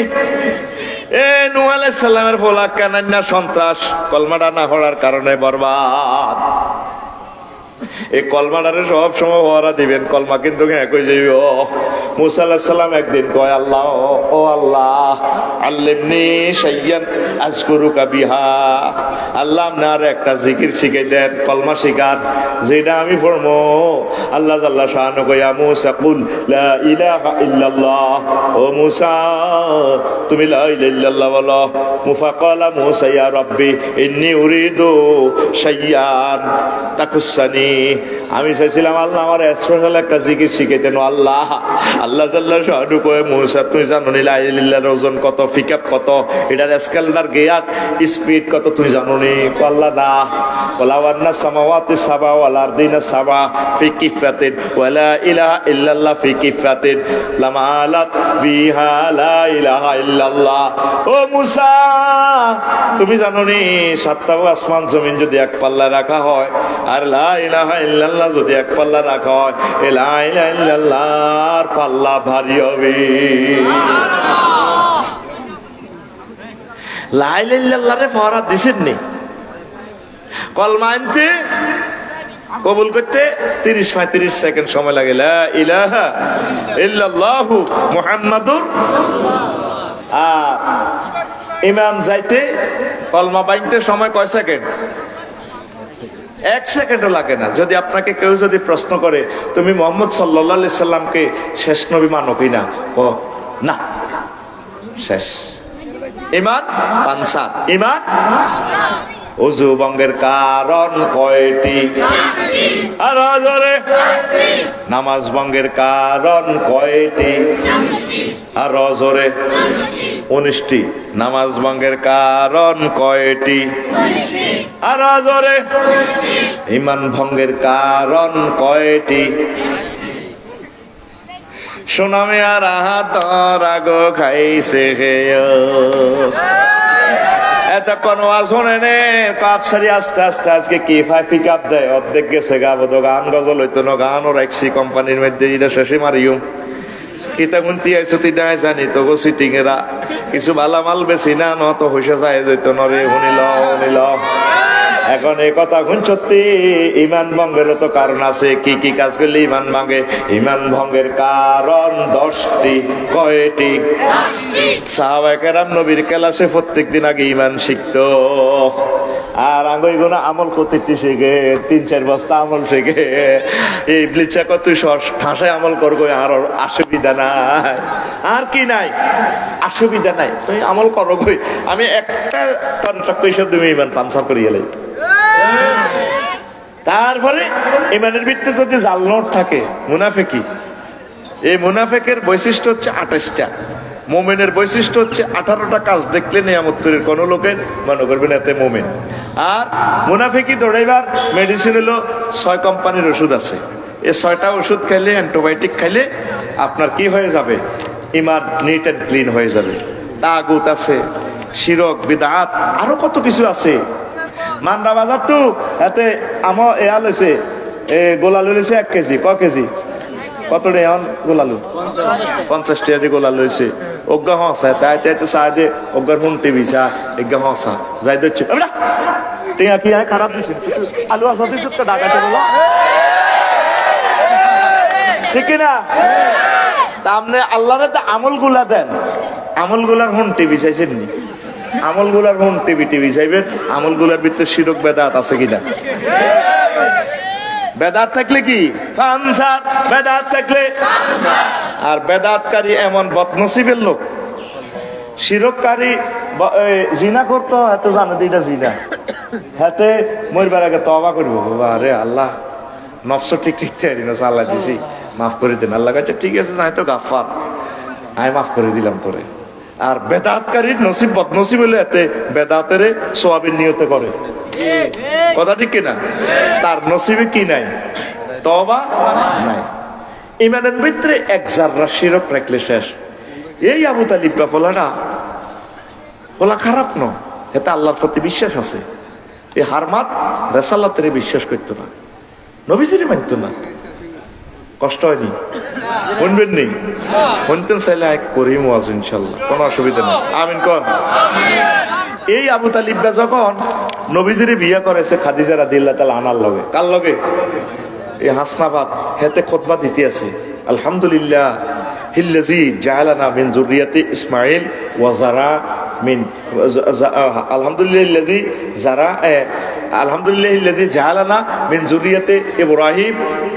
নূহ আলাইহিস সালামের ফলা কানান্না সন্ত্রাস কলমাটা না পড়ার কারণে বরবাদ। এই কলমাটারে সব সময় ওরা দিবেন, কলমা কিন্তু একই যাইব। মুসা আলাইহিস সালাম একদিন কয়, আল্লাহ ও আল্লাহ আল্লিমনি শাইয়ান আযকুরুকা বিহা, আল্লাহ আপনার একটা জিকির শিখাই দেন, কলমা শিখান যেটা আমি পড়বো। আল্লাহ জাল্লা শাআনু কয়া, মুসা কুল লা ইলাহা ইল্লাল্লাহ, ও মুসা তুমি লা ইলাহা ইল্লাল্লাহ বলো। মুফাকালা মুসা ইয়া রাব্বি ইন্নী উরিদু শাইয়ান তাকুসানি, আমি চাইছিলাম আল্লাহ আমার স্পেশাল একটা জিকির শিখাইতেন। আল্লাহ আল্লাহ জাল্লা শাআনু কয়, মুসা তুই জানো নি লা ইলাহা ইল্লাল্লাহর ওজন কত, পিকআপ কত, এটার স্কেলার গিয়ার স্পিড কত তুই জানো নি? আল্লাহ না, ওয়ালা ওয়ান্না সামাওয়াতি সাবা ওয়াল আরদিনা সাবা ফি কিফাতিন ওয়ালা ইলাহা ইল্লাল্লাহ ফি কিফাতিন লামালাত বিহা লা ইলাহা ইল্লাল্লাহ। ও মুসা তুমি জানো নি সাতটা আসমান জমিন যদি এক পাল্লা রাখা হয় আর লা ইলাহা ইল্লাল্লাহ যদি এক পাল্লা রাখা হয়, এ লা ইলাহা ইল্লাল্লাহর পাল্লা ভারী হবে। লা ইলাহা ইল্লাল্লাহরে ফরহাদ দিছেন নি? কলমা আনতে কবুল করতে 30-35 সেকেন্ড সময় লাগে। লা ইলাহা ইল্লাল্লাহু মুহাম্মাদুর আর ইমাম যাইতে কলমা বাইনতে সময় কয় সেকেন্ড? 1 সেকেন্ডও লাগে না। যদি আপনাকে কেউ যদি প্রশ্ন করে তুমি মুহাম্মদ সাল্লাল্লাহু আলাইহি সাল্লামকে শেষ নবী মানো কিনা, ও না, শেষ। ঈমান পাঁচা, ঈমান ওযু ভঙ্গের কারণ কয়টি? আর জোরে নামাজ ভঙ্গের কারণ কয়টি? আর জোরে 19টি। নামাজ ভঙ্গের কারণ কয়টি? আর জোরে ঈমান ভঙ্গের কারণ কয়টি? সোনামে আর আহাতর আগো খাইছে হেয়। এতক্ষণ ওয়াজ শুনে নে কাপসারি আস্তে আস্তে আজকে কি ফাই পিক আপ দেয়, অর্ধেক গেছে গা বোধ গান গজল হইতো না, গানও রাখছি কোম্পানির মধ্যে, এটা শেষে মারিও কিতা গুনতি আইছো তুই নাই জানি তো গো সিটিং এরা কিছু ভালা মাল বেশি না নত হইসা যায় যেত নরে শুনিল শুনিল। এখন এই কথা গুণ সত্যি ঈমান ভঙ্গের তো কারণ আছে। কি কি কাজ করলে ঈমান ভাঙে? ঈমান ভঙ্গের কারণ 10টি। কয়টি? সাহাবায়ে কেরাম নবীর ক্লাসে প্রত্যেকদিন আগে ঈমান শিখতো, আর আঙ্গুই গুনা আমল করতে শিখে 3-4 বস্তা আমল শিখে। এই ইবলিসা কত ঠাসায় আমল করবো, আর অসুবিধা নাই। আর কি নাই? অসুবিধা নাই, তুমি আমল করো কই। আমি একটা কন্ট্রাক্ট হিসাব তুমি ঈমান পাঞ্চার করিয়ে লাই। তারপরে ঈমানের ভিতরে যদি জাল নোট থাকে, মুনাফিকি, এই মুনাফিকের বৈশিষ্ট্য হচ্ছে 28টা। মোমেনের বৈশিষ্ট্য হচ্ছে 18টা কাজ দেখলে নিয়ামত তৈরির কোন লোকের মনে করবেন এতে মোমেন। আর মুনাফিকি দৌড়াইবার মেডিসিন হলো 6 কোম্পানির ওষুধ আছে। এই 6টা ওষুধ খাইলে, অ্যান্টিবায়োটিক খাইলে আপনার কি হয়ে যাবে? ঈমান নিট অ্যান্ড ক্লিন হয়ে যাবে। তাগুত আছে, শিরক, বিদআত, আরো কত কিছু আছে। মান্ডা বাজার তো এতে আমার এয়া লইছে, গোলালু লইছে 1 কেজি। ক কেজি? কত রে এখন গোলালু? 50 টাকা দিয়ে গোলালু লইছে। অজ্ঞা হসা তাই তাইতে চা দিয়ে অজ্ঞার হুন টিভি চা এজ্ঞা হসা যাই দিচ্ছে। টিয়া কি হয় খারাপ দিছে, আলু আসা দিচ্ছে তো ঢাকাতে বলো ঠিক না? তা আপনি আল্লাহরে তো আমল গুলা দেন, আমল গুলার হুন টিভি চাইছেন নি? আমল গুলার হুন টিভি চাইবেন? আমল গুলার ভিতরে শিরক বেদাত আছে কিনা? বেদাত থাকলে কি ফানসার, বেদাত থাকলে। আর বেদাতকারী এমন বদনসিবের লোক, শিরককারী জিনা করতো, এত জানে দিটা জিনা, হাতে মরবার আগে তওবা করবো, বাবা রে আল্লাহ নফস ঠিক আল্লাহ দিছি, মাফ করে দেন। আল্লাহ কাছে ঠিক আছে, যাই তো গাফফার, আমি মাফ করে দিলাম তোরে। আর বেদাতকারীর নসিব বদনসিব হলে এতে বেদাতের সোয়াবের নিয়তে করে, কথা ঠিক কিনা? তার নসিবে কি নাই? তওবা নাই। ঈমানের ভিতরে 1 জাররা শিরক রাখলে শেষ। এই আবু তালিব বা ফলাটা ফলা খারাপ ন, এতে আল্লাহর প্রতি বিশ্বাস আছে। এই হারমাত রেসালাতের বিশ্বাস করতো না। নবীজিরই মানত না। কষ্ট হয়নি? শুনবেন নি? শুনতেন চাইলে করিম ওয়াজ ইনশাল্লাহ, কোনো অসুবিধা নেই। আমিন কর। এই আবু তালিবরা যখন নবীজিরে বিয়া করেছে খাদিজা রাদিয়াল্লাহু তাআলা আনার লগে, কার লগে? এই হাসনাবাদ হেতে খুতবা দিতে আছে, আলহামদুলিল্লাহ হিল্লাযী জাআলানা মিন যুররিয়াতি ইসমাঈল ওয়া যারা মিন আলহামদুলিল্লাহিল্লাযী যারা আলহামদুলিল্লাহিল্লাযী জাআলানা মিন যুররিয়াতি ইব্রাহিম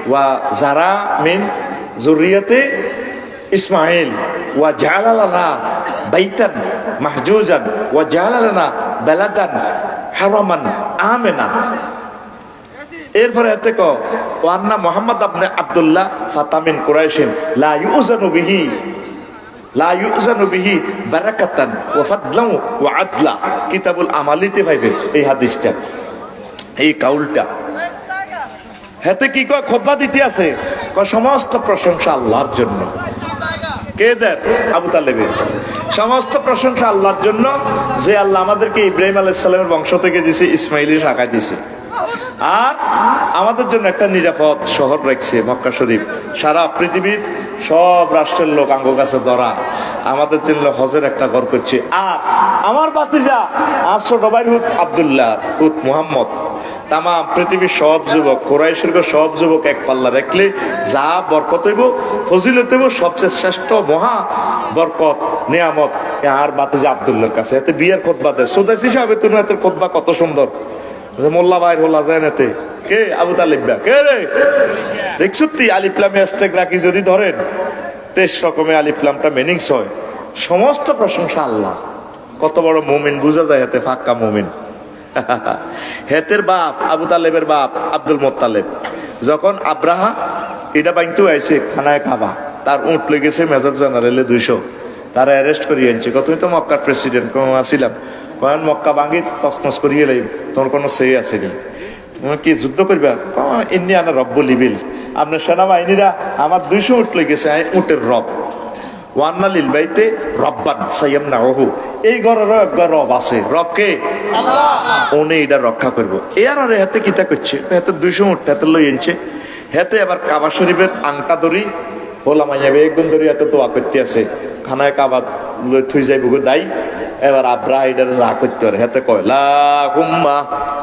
ওয়া যারা মিন যুররিয়াতি ইসমাঈল ওয়া জাআলা লানা বাইতান মাহজুজান ওয়া জাআলা লানা বালাদান হারামান আমিনা। এরপরে এতে কো ওয়ান্না মুহাম্মদ ইবনে আব্দুল্লাহ ফাতামিন কুরাইশিন লা ইউজানু বিহি বারাকাতান ওয়া ফাদলান ওয়া আদলা। কিতাবুল আমালিতে পাইবে এই হাদিসটা, এই কাউলটা। হেতে কি কয় খুতবা দিতে আছে, কয় সমস্ত প্রশংসা আল্লাহর জন্য। কে দেন? আবু তালেবের। সমস্ত প্রশংসা আল্লাহর জন্য, যে আল্লাহ আমাদেরকে ইব্রাহিম আলাইহিস সালামের বংশ থেকে দিছে, ইসমাইলি শাখা দিছে, আর আমাদের জন্য একটা নিরাপদ শহর রাখছে মক্কা শরীফ। সারা পৃথিবীর সব রাষ্ট্রের লোক আঙ্গ কাছে ধরা, আমাদের জন্য হজের একটা ঘর করছে। আর আমার ভাতিজা আর ছোট ভাই আব্দুল্লাহ মুহাম্মদ, তাম পৃথিবীর সব যুবক, কুরাইশের সব যুবক এক পাল্লা রাখলে যা বরকত হইব, ফজিলত হইব, সবচেয়ে শ্রেষ্ঠ মহা বরকত নিয়ামত আর ভাতিজা আব্দুল্লাহর কাছে। এতে বিয়ের খুতবা দেয় সুদাইসি সাহেব, তুমি এত খুতবা কত সুন্দর। মোল্লা ভাই হোলা যায় না কে? আবু তালিব কে রে? দেখছ আলিফলামে আস্তেক রাখি যদি ধরেন 23 রকমের আলিফলামটা মিনিংস হয়। সমস্ত প্রশংসা আল্লাহ। কত বড় মুমিন বুঝা যায় হেতে, ফাক্কা মুমিন। হেতের বাপ আবু তালেবের বাপ আব্দুল মোত্তালেব যখন আব্রাহা এটা বাইনতে আইছে খানায় কাবা, তার উঁট লেগেছে মেজর জেনারেলে 200, তারা অ্যারেস্ট করিয়ে আনছে। তুমি তো মক্কার প্রেসিডেন্ট আসিলাম, কয়েন মক্কা ভাঙি তসমস করিয়ে লাইব, তোমার কোনো সেই আসেনি, তুমি কি যুদ্ধ করবা? এমনি আনা রব বলিবিল, আপনার সেনাবাহিনীরা আমার 200 উঠ লেগেছে, উটের রব। ওয়ান্না লিল বাইতে রব্বান সাইয়ামনাহু, এই ঘরেরও একবার রব আছে। রব কে? আল্লাহ। উনি এটা রক্ষা করবো। এর আর হাতে কিতা করছে, হাতে 200 উঠ হাতে লই আনছে। হাতে আবার কাবা শরীফের আংটা ধরি হোলা মাইয়াবে একদম ধরি হাতে দোয়া করতে আছে, খানায় কাবা লই থুই যাইব গো দাই। এবার আব্রাহ এটার যা করতে পারে, হাতে কয় লা হুম্মা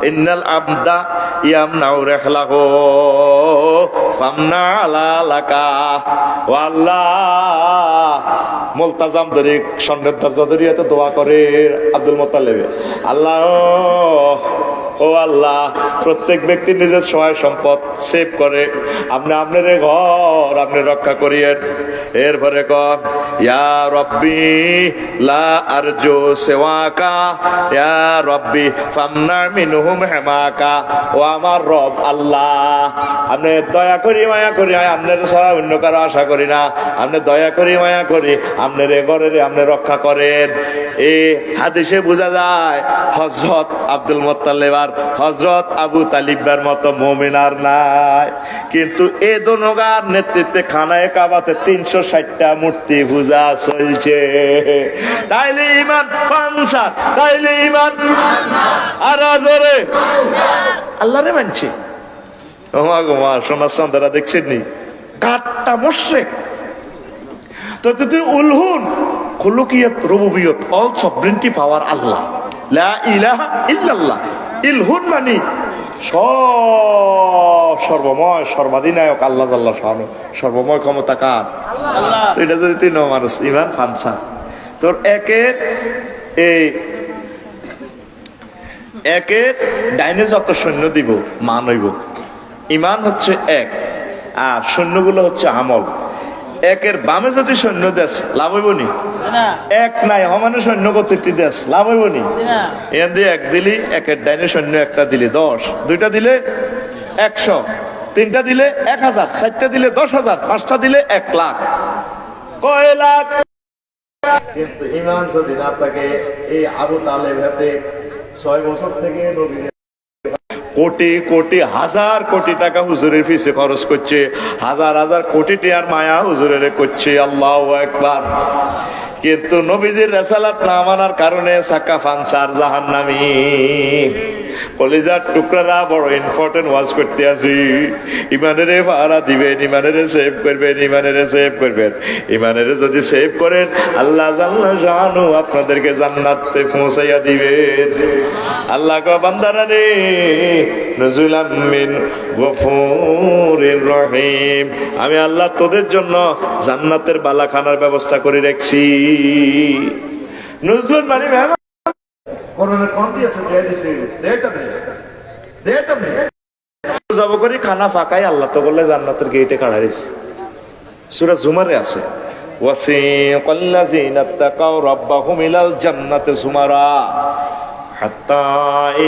ইন্নাল আবদা ইয়ামনাউ রাহলাহু ফামনা আলা লাকা। ও আল্লাহ, মুলতাজাম ধরে সন্ন্যত দরজা ধরে এত দোয়া করে আব্দুল মোত্তালেব, আল্লাহ ও আল্লাহ, প্রত্যেক ব্যক্তি নিজের সহায় সম্পদ সেভ করে, আপনি আপনার ঘর আপনি রক্ষা করিয়েন। এরপরে কর ইয়া রব্বি লা আরজু সিওয়াকা ইয়া রব্বি ফামনা মিনহুম হিমাকা। ও আমার রব আল্লাহ, আপনি দয়া করি মায়া করি, আপনার ছাড়া অন্য কারো আশা করি না, আপনি দয়া করি মায়া করি, আপনার ঘরের আপনি রক্ষা করেন। এই হাদিসে বোঝা যায় হযরত আব্দুল মোত্তালেব আর হযরত আবু তালিবার মতো মুমিন আর নাই। কিন্তু এ দোনোগার নেতৃত্বে খানায় কাবাতে 360টা মূর্তি পূজা চলছে। তাইলে ইমান পানসার, তাইলে ইমান আর জোরে আল্লাহরে মানছে। ওমা গো মা, সোনার চাঁদারা দেখছেন নি কাটটা মুশরিক। তো তুই উলহুন খুলুকিয়াত রুবুবিয়ত, অল সভরেন্টি পাওয়ার আল্লাহ, লা ইলাহা ইল্লাল্লাহ। ইলহুন মানে সর্বময় সর্বাধিনায়ক আল্লাহ জাল্লাহ শানু, সর্বময় ক্ষমতা কার? আল্লাহ। এটা যদি তুই নমানস ইমান ফানসা, তোর একের ডাইনে যত সৈন্য দিব মান হইব। ইমান হচ্ছে এক, আর সৈন্যগুলো হচ্ছে আমল। একের বামে যদি সৈন্য দেশ লাভ হইব নি? এক নাই সমানে সৈন্য কতটি দেশ লাভ হইব নি? এখান দিয়ে এক দিলি, একের ডাইনে সৈন্য একটা দিলে 10, দুইটা দিলে 100, তিনটা দিলে 1000, 4টা দিলে 10,000, 5টা দিলে 1 লাখ। কয় লাখ? কিন্তু ইমান যদি না থাকে, এই আবু তালেব হাতে 6 বছর থেকে নবীর কোটি কোটি হাজার কোটি টাকা হুজুরের পিছে খরচ করছে, হাজার হাজার কোটি টাকার মায়া হুজুরের করছে। আল্লাহু আকবার। কিন্তু নবীজির রিসালাত না মানার কারণে সাকা ফানসার জাহান্নামী। কলিজার টুকরারা বড় ইম্পর্টেন্ট ওয়াজ করতে আসি। ইমানের ভাড়া দিবেন, ইমানের সেভ করবেন, ইমানের সেভ করবেন। ইমানের যদি সেভ করেন আল্লাহ জাল্লা শানু আপনাদেরকে জান্নাতে পৌঁছাইয়া দিবেন। আল্লাহ কো বান্দারা রে নজুলাম মিন গফুরির রহিম, আমি আল্লাহ তোদের জন্য জান্নাতের বালাখানার ব্যবস্থা করে রাখছি। নজরুল মানে মেহমান কোরআনের কোন দিয়েছে দেয় দিতে দেয় যাব করে খানা ফাঁকাই আল্লাহ তো বললে জান্নাতের গেটে কাড়াইছে। সূরা জুমারে আছে ওয়াসিকাল্লাযিনা তাকাউ রাব্বাহুম ইলাল জান্নাতি যুমারা হাত্তা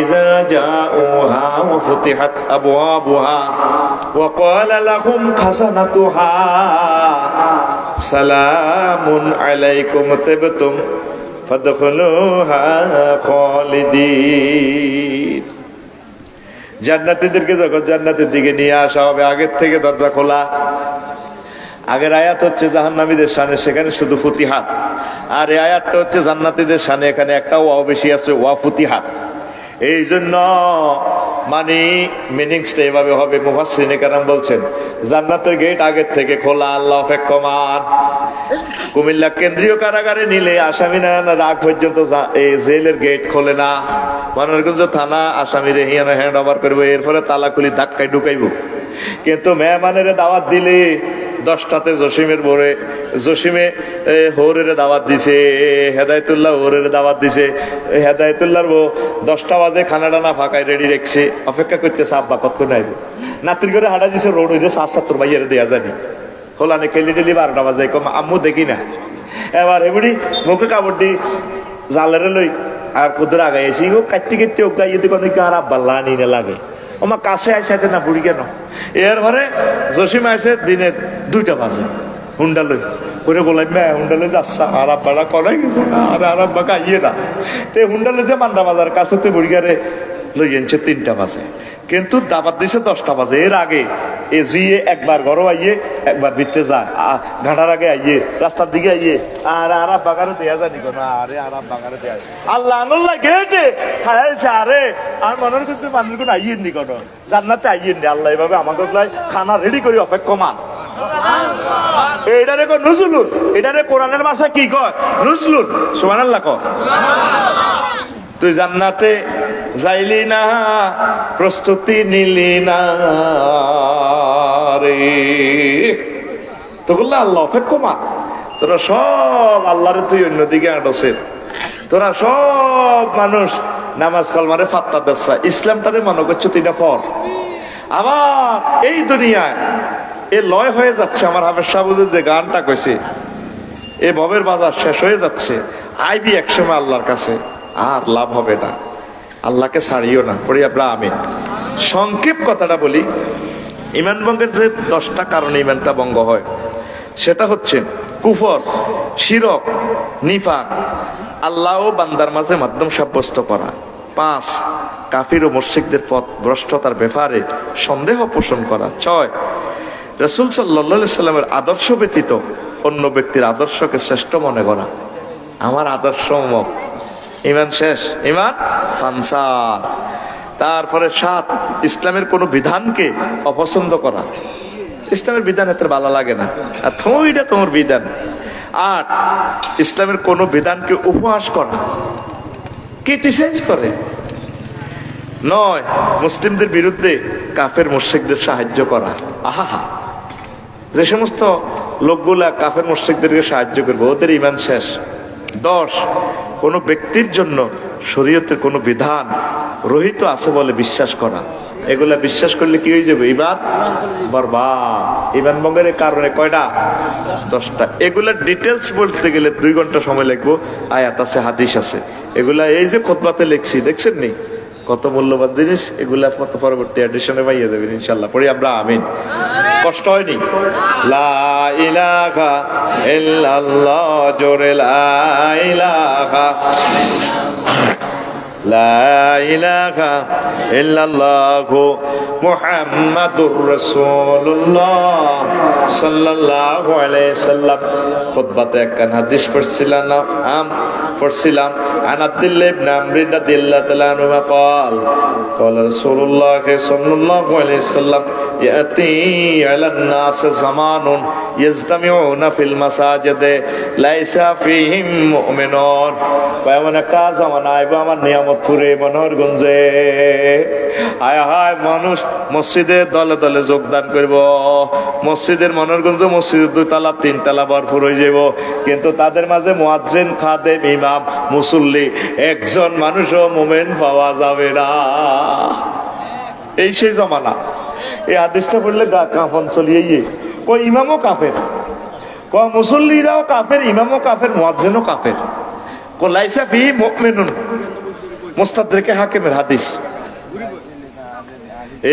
ইযা জাউহা ওয়া ফুতিহাত আবওয়াবুহা ওয়া ক্বালা লাহুম খাযানাতুহা সালামুন আলাইকুম তিবতুম ফাদখুলুহা খালিদিন। জান্নাতীদেরকে যখন জান্নাতের দিকে নিয়ে আসা হবে আগের থেকে দরজা খোলা। আগের আয়াত হচ্ছে জাহান্নামীদের শানে, সেখানে শুধু ফুতিহাত, আর এই আয়াতটা হচ্ছে জান্নাতীদের শানে, এখানে একটা ওয়াও বেশি আছে, ওয়া ফুতিহাত। এই জন্য মানে মিনিংসটা এভাবে হবে। মুফাসসিরিনে কেরাম বলছেন জান্নাতের গেট আগের থেকে খোলা, আল্লাহ অপেক্ষমান। কুমিল্লা কেন্দ্রীয় কারাগারে নিলে আসামি না রাগ পর্যন্ত এই জেলের গেট খোলে না। মানবগঞ্জ থানা আসামিরে হিয়ানা হ্যান্ড ওভার করবো, এরপরে তালা খুলি ধাক্কায় ঢুকাইব। কিন্তু মেহমানের দাওয়াত দিলে 10টাতে জসিমের ভোরে জসিমে হৌরের দাওয়াত দিছে, হেদায়তুল্লাহ হৌরের দাওয়াত দিছে। হেদায়তুল্লাহর বউ 10টা বাজে খানা টানা ফাঁকায় রেডি রেখছে, অপেক্ষা করতেছে আব্বা কতক্ষণ আইব। নাতির করে হাঁটা দিছে রোড হইলে 7-7 ভাইয়ের দেয়া জানি হোলানে খেলি টেলি 12টা বাজে কম আম্মু দেখি না। এবার এমনি মুখে কাপড় দি জালেরে লই আর কুদুর আগাইছি ও কাটতে কাটতে ও গাইয়ে দিকে অনেক আর আব্বা লানি না লাগে আমার কাছে আইসাইতে না বুড়ি কেন। এরপরে জসিম আইসে দিনের 2টা বাজে হুন্ডা লই করে বলাই মে হুন্ডা লই যাচ্ছা আর আব্বারা কলাই গেছে না আর আব্বা গাইয়ে না। তে হুন্ডা লই যে মান্ডা বাজার কাছে তে বুড়িগারে লই এনেছে 3টা বাজে, কিন্তু দাবাত দিছে 10টা বাজে। এর আগে এ জিয়ে একবার ঘরও আইয়ে একবার বিতে যায়, ঘাটার আগে আইয়ে রাস্তার দিকে আইয়ে আর আরাব বাগারে দেয়া জানি কোনো আরে আরাব বাগারে দেয়া আল্লাহ আল্লাহ গেটে খাইছে। আরে আর মনের কিছু মানুষ কোনো আইয়েন নি কোনো জান্নাতে আইয়েন নি। আল্লাহ এভাবে আমাকে খানা রেডি করি অপেক্ষমান। এটারে কো নুজুলুন, এটারে কোরআনের ভাষা কি কয় নুজুলুন। সুবহানাল্লাহ কয়। তুই জান্নাতে যাইলি না, প্রস্তুতি নিলি না রে, তো বললে আল্লাহ অপেক্ষমান। তোরা সব আল্লাহরে তুই অন্যদিকে আটছে, তোরা সব মানুষ নামাজ কলমারে ফাত্তা দেশা ইসলামটারে মনে করছো তুই না ফল। আবার এই দুনিয়ায় এ লয় হয়ে যাচ্ছে। আমার হাফেজ সাহেব যে গানটা কইছে এ ভবের বাজার শেষ হয়ে যাচ্ছে, আইবি একসময় আল্লাহর কাছে আর লাভ হবে না, আল্লাহকে ছাড়িও না। পড়ি আমরা আমিন। সংক্ষেপ কথাটা বলি, ইমান ভঙ্গের যে 10টা কারণে ইমানটা ভঙ্গ হয় সেটা হচ্ছে কুফর, শিরক, নিফাক, আল্লাহ ও বান্দার মাঝে মাধ্যম সাব্যস্ত করা। 5 কাফির ও মুশরিকদের পথ ভ্রষ্টতার ব্যাপারে সন্দেহ পোষণ করা। 6 রাসূল সাল্লাল্লাহু আলাইহি সাল্লামের আদর্শ ব্যতীত অন্য ব্যক্তির আদর্শকে শ্রেষ্ঠ মনে করা। আমার আদর্শ অমুক, ইমান শেষ, ইমান ফানসার। তারপরে 7 ইসলামের কোন বিধানকে অপছন্দ করা। ইসলামের বিধান এত ভালো লাগে না, আর থইটা তোমার বিধান। 8 ইসলামের কোন বিধানকে উপহাস করা, ক্রিটিসাইজ করে। 9 মুসলিমদের বিরুদ্ধে কাফের মুশরিকদের সাহায্য করা। আহা, যে সমস্ত লোকগুলা কাফের মুশরিকদেরকে সাহায্য করবে ওদের ইমান শেষ। 10 কোন ব্যক্তির জন্য শরীয়তের কোন বিধান রহিত আছে বলে বিশ্বাস করা। এগুলা বিশ্বাস করলে কি হয়ে যাবে? ইমান বরবাদ। ইমান ভঙ্গের কারণে কয়টা? 10টা। এগুলা ডিটেলস বলতে গেলে 2 ঘন্টা সময় লাগবে। আয়াত আছে, হাদিস আছে, এগুলা এই যে খুতবাতে লিখছি দেখছেন নি কত মূল্যবান জিনিস। এগুলা কত পরবর্তী এডিশনে পাইয়ে যাবেন ইনশাআল্লাহ। পড়ি আমরা আমিন। কষ্ট হয়নি? লা ইলাহা ইল্লাল্লাহ, জোরে লা ইলাহা, লা ইলাহা ইল্লাল্লাহু মুহাম্মাদুর রাসূলুল্লাহ সাল্লাল্লাহু আলাইহি সাল্লাম। খুতবাতে একখান হাদিস পড়ছিলাম আন আব্দুল্লাহ ইবনে আমর রাদিয়াল্লাহু তাআলা আনহু قال قال رسول الله صلى الله عليه وسلم يأتي على الناس زمان يجتمعون في المساجد ليس فيهم مؤمنون। এমন একটা জামানা আইব আমার নিয়ামতপুরে মনোহরগঞ্জে, হায় হায় মানুষ মসজিদে দলে দলে যোগদান করব, মসজিদের মনোহরগঞ্জ মসজিদের 2 তলা 3 তলা ভরপুর হয়ে যাব, কিন্তু তাদের মাঝে মুয়াজ্জিন খাদেম ইমাম মুসল্লি একজন মানুষও মুমিন পাওয়া যাবে না। এই সেই জামানা। এই হাদিসটা পড়লে গা কাঁপন চলিয়ে কই ইমামও কাফের, কয় মুসল্লিরাও কাফের, ইমামও কাফের, মুয়াজ্জিনও কাফের। লাইসা ফি মুমিনুন, মুস্তাদরিকে হাকিমের হাদিস।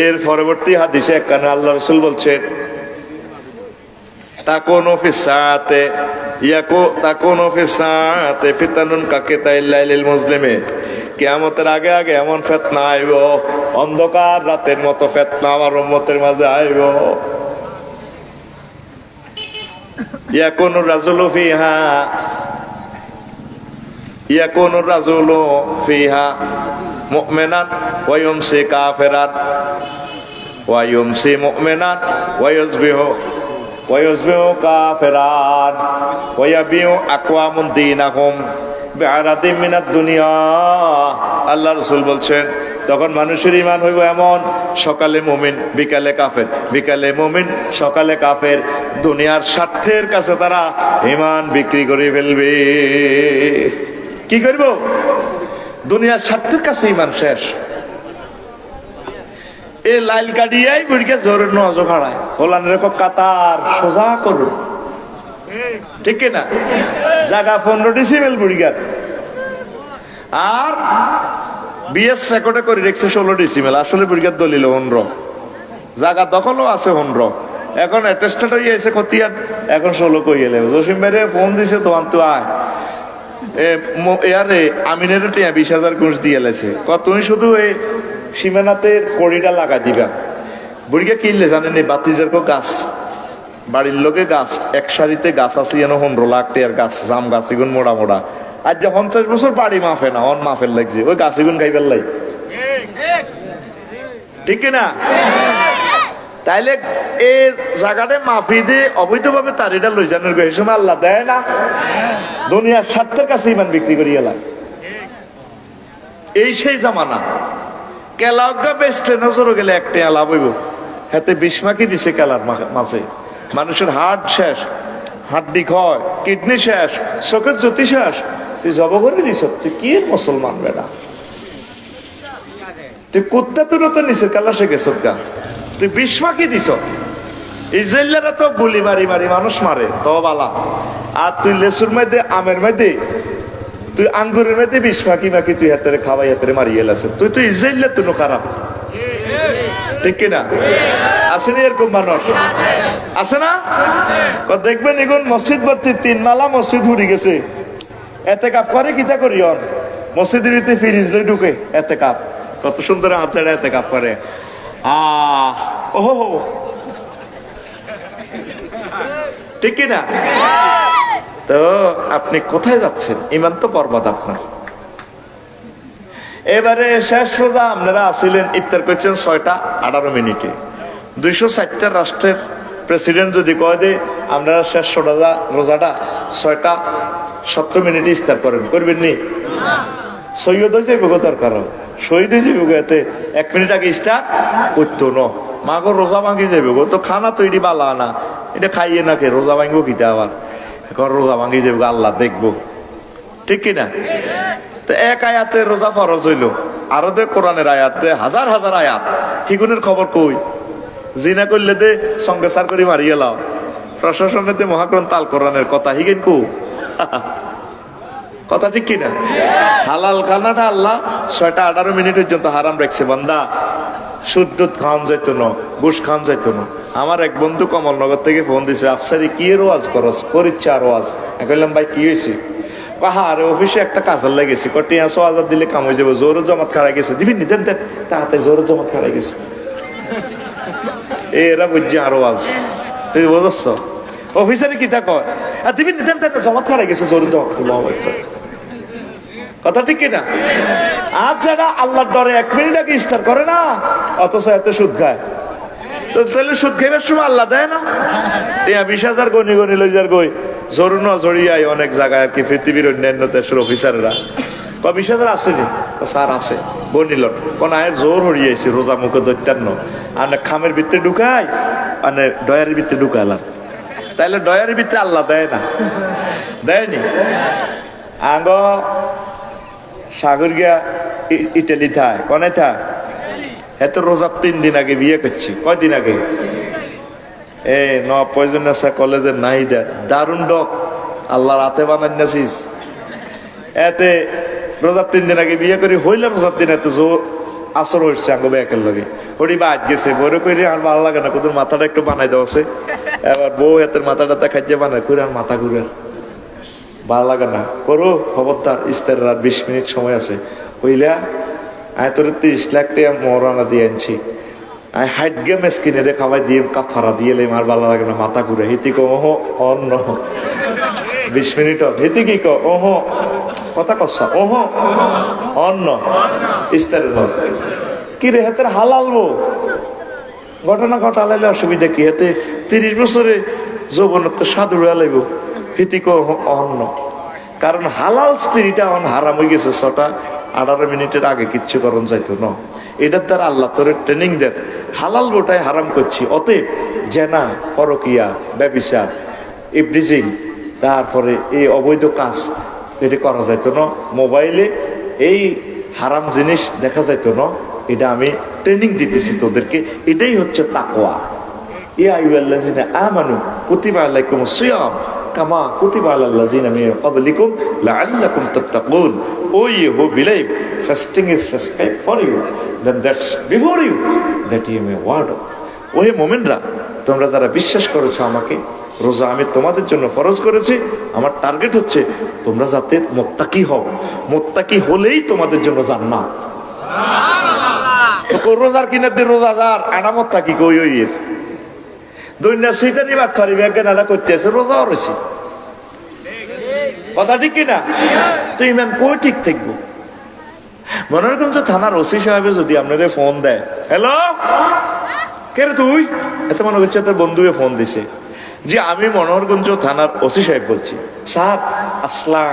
এর পরবর্তী হাদিসে একখানে আল্লাহ রাসূল বলছেন তাকুনু ফিস সাআতে ফিতানুন কাকিতাইল লাইলিল মুসলিমে। কিয়ামতের আগে আগে এমন ফিতনা আইব, অন্ধকার রাতের মতো ফিতনা আমার উম্মতের মাঝে আইব। ইয়াকুনু রাজুলু ফিহা মুমিনান ওয়া ইউমসি কাফিরান ওয়া ইউমসি মুমিনান ওয়া ইউসবিহু কাফিরান ওয়া ইয়াবিউ আকওয়ামুন দীনাহুম বিআরাদিন মিনাদ দুনিয়া। আল্লাহ রাসূল বলছেন তখন মানুষের ঈমান হইব এমন, সকালে মুমিন বিকালে কাফের, বিকালে মুমিন সকালে কাফের। দুনিয়ার স্বার্থের কাছে তারা ঈমান বিক্রি করে ফেলবে। কি করব? দুনিয়ার স্বার্থের কাছে ঈমান শেষ। এ লাইল কাটিয়াই বুড়িকে জোরের নজর খাড়ায়, হোলানের কাতার সোজা করুন, ঠিক না? জায়গা 15 ডিসিমেল বুড়িগার, আর বিএস রেকর্ডে করে রেখেছে 16 ডিসিমেল। আসলে বুড়িগার দলিল 15, জায়গা দখলও আছে 15। এখন অ্যাটেস্টেড হয়ে এসে খতিয়ান, এখন 16 কই গেলে জসিম ভাইরে ফোন দিছে, তোমার তো আয় এয়ারে আমিনের 20,000 ঘুষ দিয়ে এলেছে। তুমি শুধু এই সীমানাতে কড়িটা লাগা দিবা। বুড়িকে কিনলে জানেন এই বাতিজের গাছ, বাড়ির লোকে গাছ এক সারিতে গাছ আছে যেন 15 লাখ টাকার গাছ, জাম গাছ এগুন মোড়া মোড়া। আজ যে 50 বছর বাড়ি মাফে না, অন মাফের লাগছে ওই গাছ এগুন খাইবার লাই, ঠিক কিনা? তাইলে এই জায়গাটা মাফি দিয়ে অবৈধভাবে তারিটা লই জানের এই সময় আল্লাহ দেয় না? দুনিয়ার স্বার্থের কাছে ইমান বিক্রি করি এলা। এই সেই জামানা। কেলা বেস্টে নজর গেলে একটা লাভ হইব, হাতে বিস্মাকি দিছে কেলার মাঝে। মানুষের হার্ট শেষ, হাড্ডি ক্ষয়, কিডনি শেষ, চোখের জ্যোতি শেষ। তুই জব করে দিস, তুই কি মুসলমান বেড়া? তুই কুত্তা তুলো তো নিচে কেলা সে গেছ গা, তুই বিস্মাকি দিস। ইসরায়েলরা তো গুলি মারি মারি মানুষ মারে, তো বালা। আর তুই লেসুর মধ্যে, আমের মধ্যে, তুই আঙ্গুরের মধ্যে বিস্মাকি মাকি তুই হাতে খাওয়াই হাতে মারিয়ে এলাছে। তুই ইসরায়েলের তুই খারাপ, ঠিক কিনা? আসেনি এরকম মানুষ? আছে না? দেখবেন এগুন মসজিদ ভর্তি 3 মালা মসজিদ ঘুরি গেছে। এতে কাপ করে কিতা করি অন মসজিদের ভিতরে ফিরিজ লই ঢুকে এতে কাপ, কত সুন্দর আচার এতে কাপ করে। ওহো, ঠিক কিনা? তো আপনি কোথায় যাচ্ছেন? ইমান তো বরবাদ আপনার। এবারে শেষ রোজা আপনারা আসিলেন, ইফতার করছেন 6টা 18 মিনিটে। 260টা রাষ্ট্রের প্রেসিডেন্ট যদি কয় দে আপনারা শেষ রোজাটা 6টা 17 মিনিটে ইফতার করেন, করবেন নি? সৈয়দ হয়ে যাবে দরকার, শহীদ হয়ে যাবে। এতে 1 মিনিট আগে স্টার্ট করতো ন, মাগো রোজা ভাঙি যাবে গো। তো খানা তৈরি বালা না, এটা খাইয়ে নাকি রোজা ভাঙবো কিতা আবার? এখন রোজা ভাঙি যাবে, আল্লাহ দেখবো, ঠিক কিনা? তো এক আয়াতে রোজা ফরজ হইল, আরো দে কোরআনের আয়াত দে হাজার হাজার আয়াত, হিগুনের খবর কই? জিনা করলে দে সঙ্গে সার করে মারিয়ে লাও। প্রশাসনের দে মহাকরণ তাল কোরআনের কথা হিগেন কু কথা, ঠিক কিনা? হালাল খানাটা আল্লাহ 6টা 18 মিনিট পর্যন্ত হারাম রাখছে। বান্দা সুদ দুধ খাওয়ান যাইতো না, ঘুষ খাওয়ান যাইতো না। আমার এক বন্ধু কমলনগর থেকে ফোন দিছে, আফসারি কি রোয়াজ করস? করিচ্ছা রোয়াজ। আমি বললাম ভাই কি হয়েছে? আরে অফিসে একটা কাজের লেগেছে টিয়া 6,000 দিলে কাম হয়ে যাবো, জোর জমাত খাড়াই গেছে, দিবি নি দেন দেন, তাড়াতাড়ি জোর জমাত খাড়াই গেছে। এরা বুঝছি আরো আজ, তুই বুঝছ অফিসারে কি তা কয়, আর দিবি নি দেন দেন, জমাত খাড়াই গেছে, জোর জমাত। কথা ঠিক কিনা? আজ যারা আল্লাহর ডরে 1 মিনিট আগে ইফতার করে না, অথচ এত সুদ খায়। তো তাহলে সুদ খাইবার সময় আল্লাহ দেয় না? 20,000 গনি গনি লই যার গই জরুর নজরিয়ায় অনেক জায়গায় আর কি পৃথিবীর অন্যান্য দেশের অফিসাররা 20,000 আসেনি, স্যার আছে বনিল কোন আয়ের জোর হরিয়াছে রোজা মুখে দৈত্যান্ন আনে খামের ভিতরে ঢুকাই আনে ডয়ারের ভিতরে ঢুকালাম, তাইলে ডয়ারের ভিতরে আল্লাহ দেয় না? দেয়নি। আগ সাগর গিয়া ইটালি থায় কনে থায়, এত রোজার 3 দিন আগে বিয়ে করছি। কয়দিন আগে? পয়জনাসা কলেজের নাইডা দারুণ ডক আল্লাহ রাতে বানাইনাছিস, এতে রোজার 3 দিন আগে বিয়ে করি হইলে রোজার দিন এত জোর আসর হচ্ছে আঙ্গ ব্যাকের লগে হরি বা আজ গেছে বড় করে আর ভালো লাগে না, কোথাও মাথাটা একটু বানাই দেওয়া আছে, এবার বউ এতের মাথাটা খাইতে বানায় করে আর মাথা ঘুরে ভালো লাগে না, করো খবরদার ইস্তারের আর 20 মিনিট সময় আছে হইলা আয় তোর 30 লাখ টাকা মরানা দিয়ে আনছি, আয় হাইট গে মেসকিনে রে খাওয়াই দিয়ে কাফারা দিয়ে লে মার ভালো লাগে না, মাথা ঘুরে হিতি কো ওহো অন্য 20 মিনিট হিতি কি কো ওহো কথা কসা ওহো অন্য ইস্তারের কি রে হাতের হালালবো ঘটনা ঘটালাইলে অসুবিধা কি? হাতে 30 বছরে যৌবনত্ব স্বাদ উড়া লাইব হিতি কো অন্য, কারণ হালাল স্ত্রীটা অন হারাম হয়ে গেছে 6-18 মিনিটের আগে কিচ্ছু করণ যাইতো না, এটার দ্বারা আল্লাহ তোর ট্রেনিং দেন হালাল গোটাই হারাম করছি। অতএব জেনা পরকিয়া ব্যভিচার ইভরিজিং তারপরে এই অবৈধ কাজ এটা করা যাইতো না, মোবাইলে এই হারাম জিনিস দেখা যাইতো না, এটা আমি ট্রেনিং দিতেছি তোদেরকে, এটাই হচ্ছে তাকওয়া। ইয়া আইয়ুহাল্লাযিনা আমানু কুতিবা আলাইকুমুস সিয়াম কামা কুতিবা আলাল লাযিনা মিন ক্বাবলিকুম লাআল্লাকুম তাত্তাকুন। O you who believe fasting is prescribed for you then that's before you that you may ward. ওহে মুমিনরা, তোমরা যারা বিশ্বাস করেছো আমাকে, রোজা আমি তোমাদের জন্য ফরজ করেছি, আমার টার্গেট হচ্ছে তোমরা যাতে মুত্তাকি হও, মুত্তাকি হলেই তোমাদের জন্য জান্নাত। রোজার কিনার দিয়ে রোজাদার আনা মুত্তাকি কই ওই এর দুনিয়া সেইটা নিয়ে পারি ব্যাজ্ঞানা করতেছে রোজা রয়েছে, কথা ঠিক কিনা? তো ইমান কই ঠিক থাকবো? মনোরগঞ্জ থানার ওসি সাহেব যদি আপনাদের ফোন দেয়, হ্যালো কে রে তুই, এত মনে করছে তোর বন্ধুকে ফোন দিছে, জি আমি মনোহরগঞ্জ থানার ওসি সাহেব বলছি। স্যার আসলা,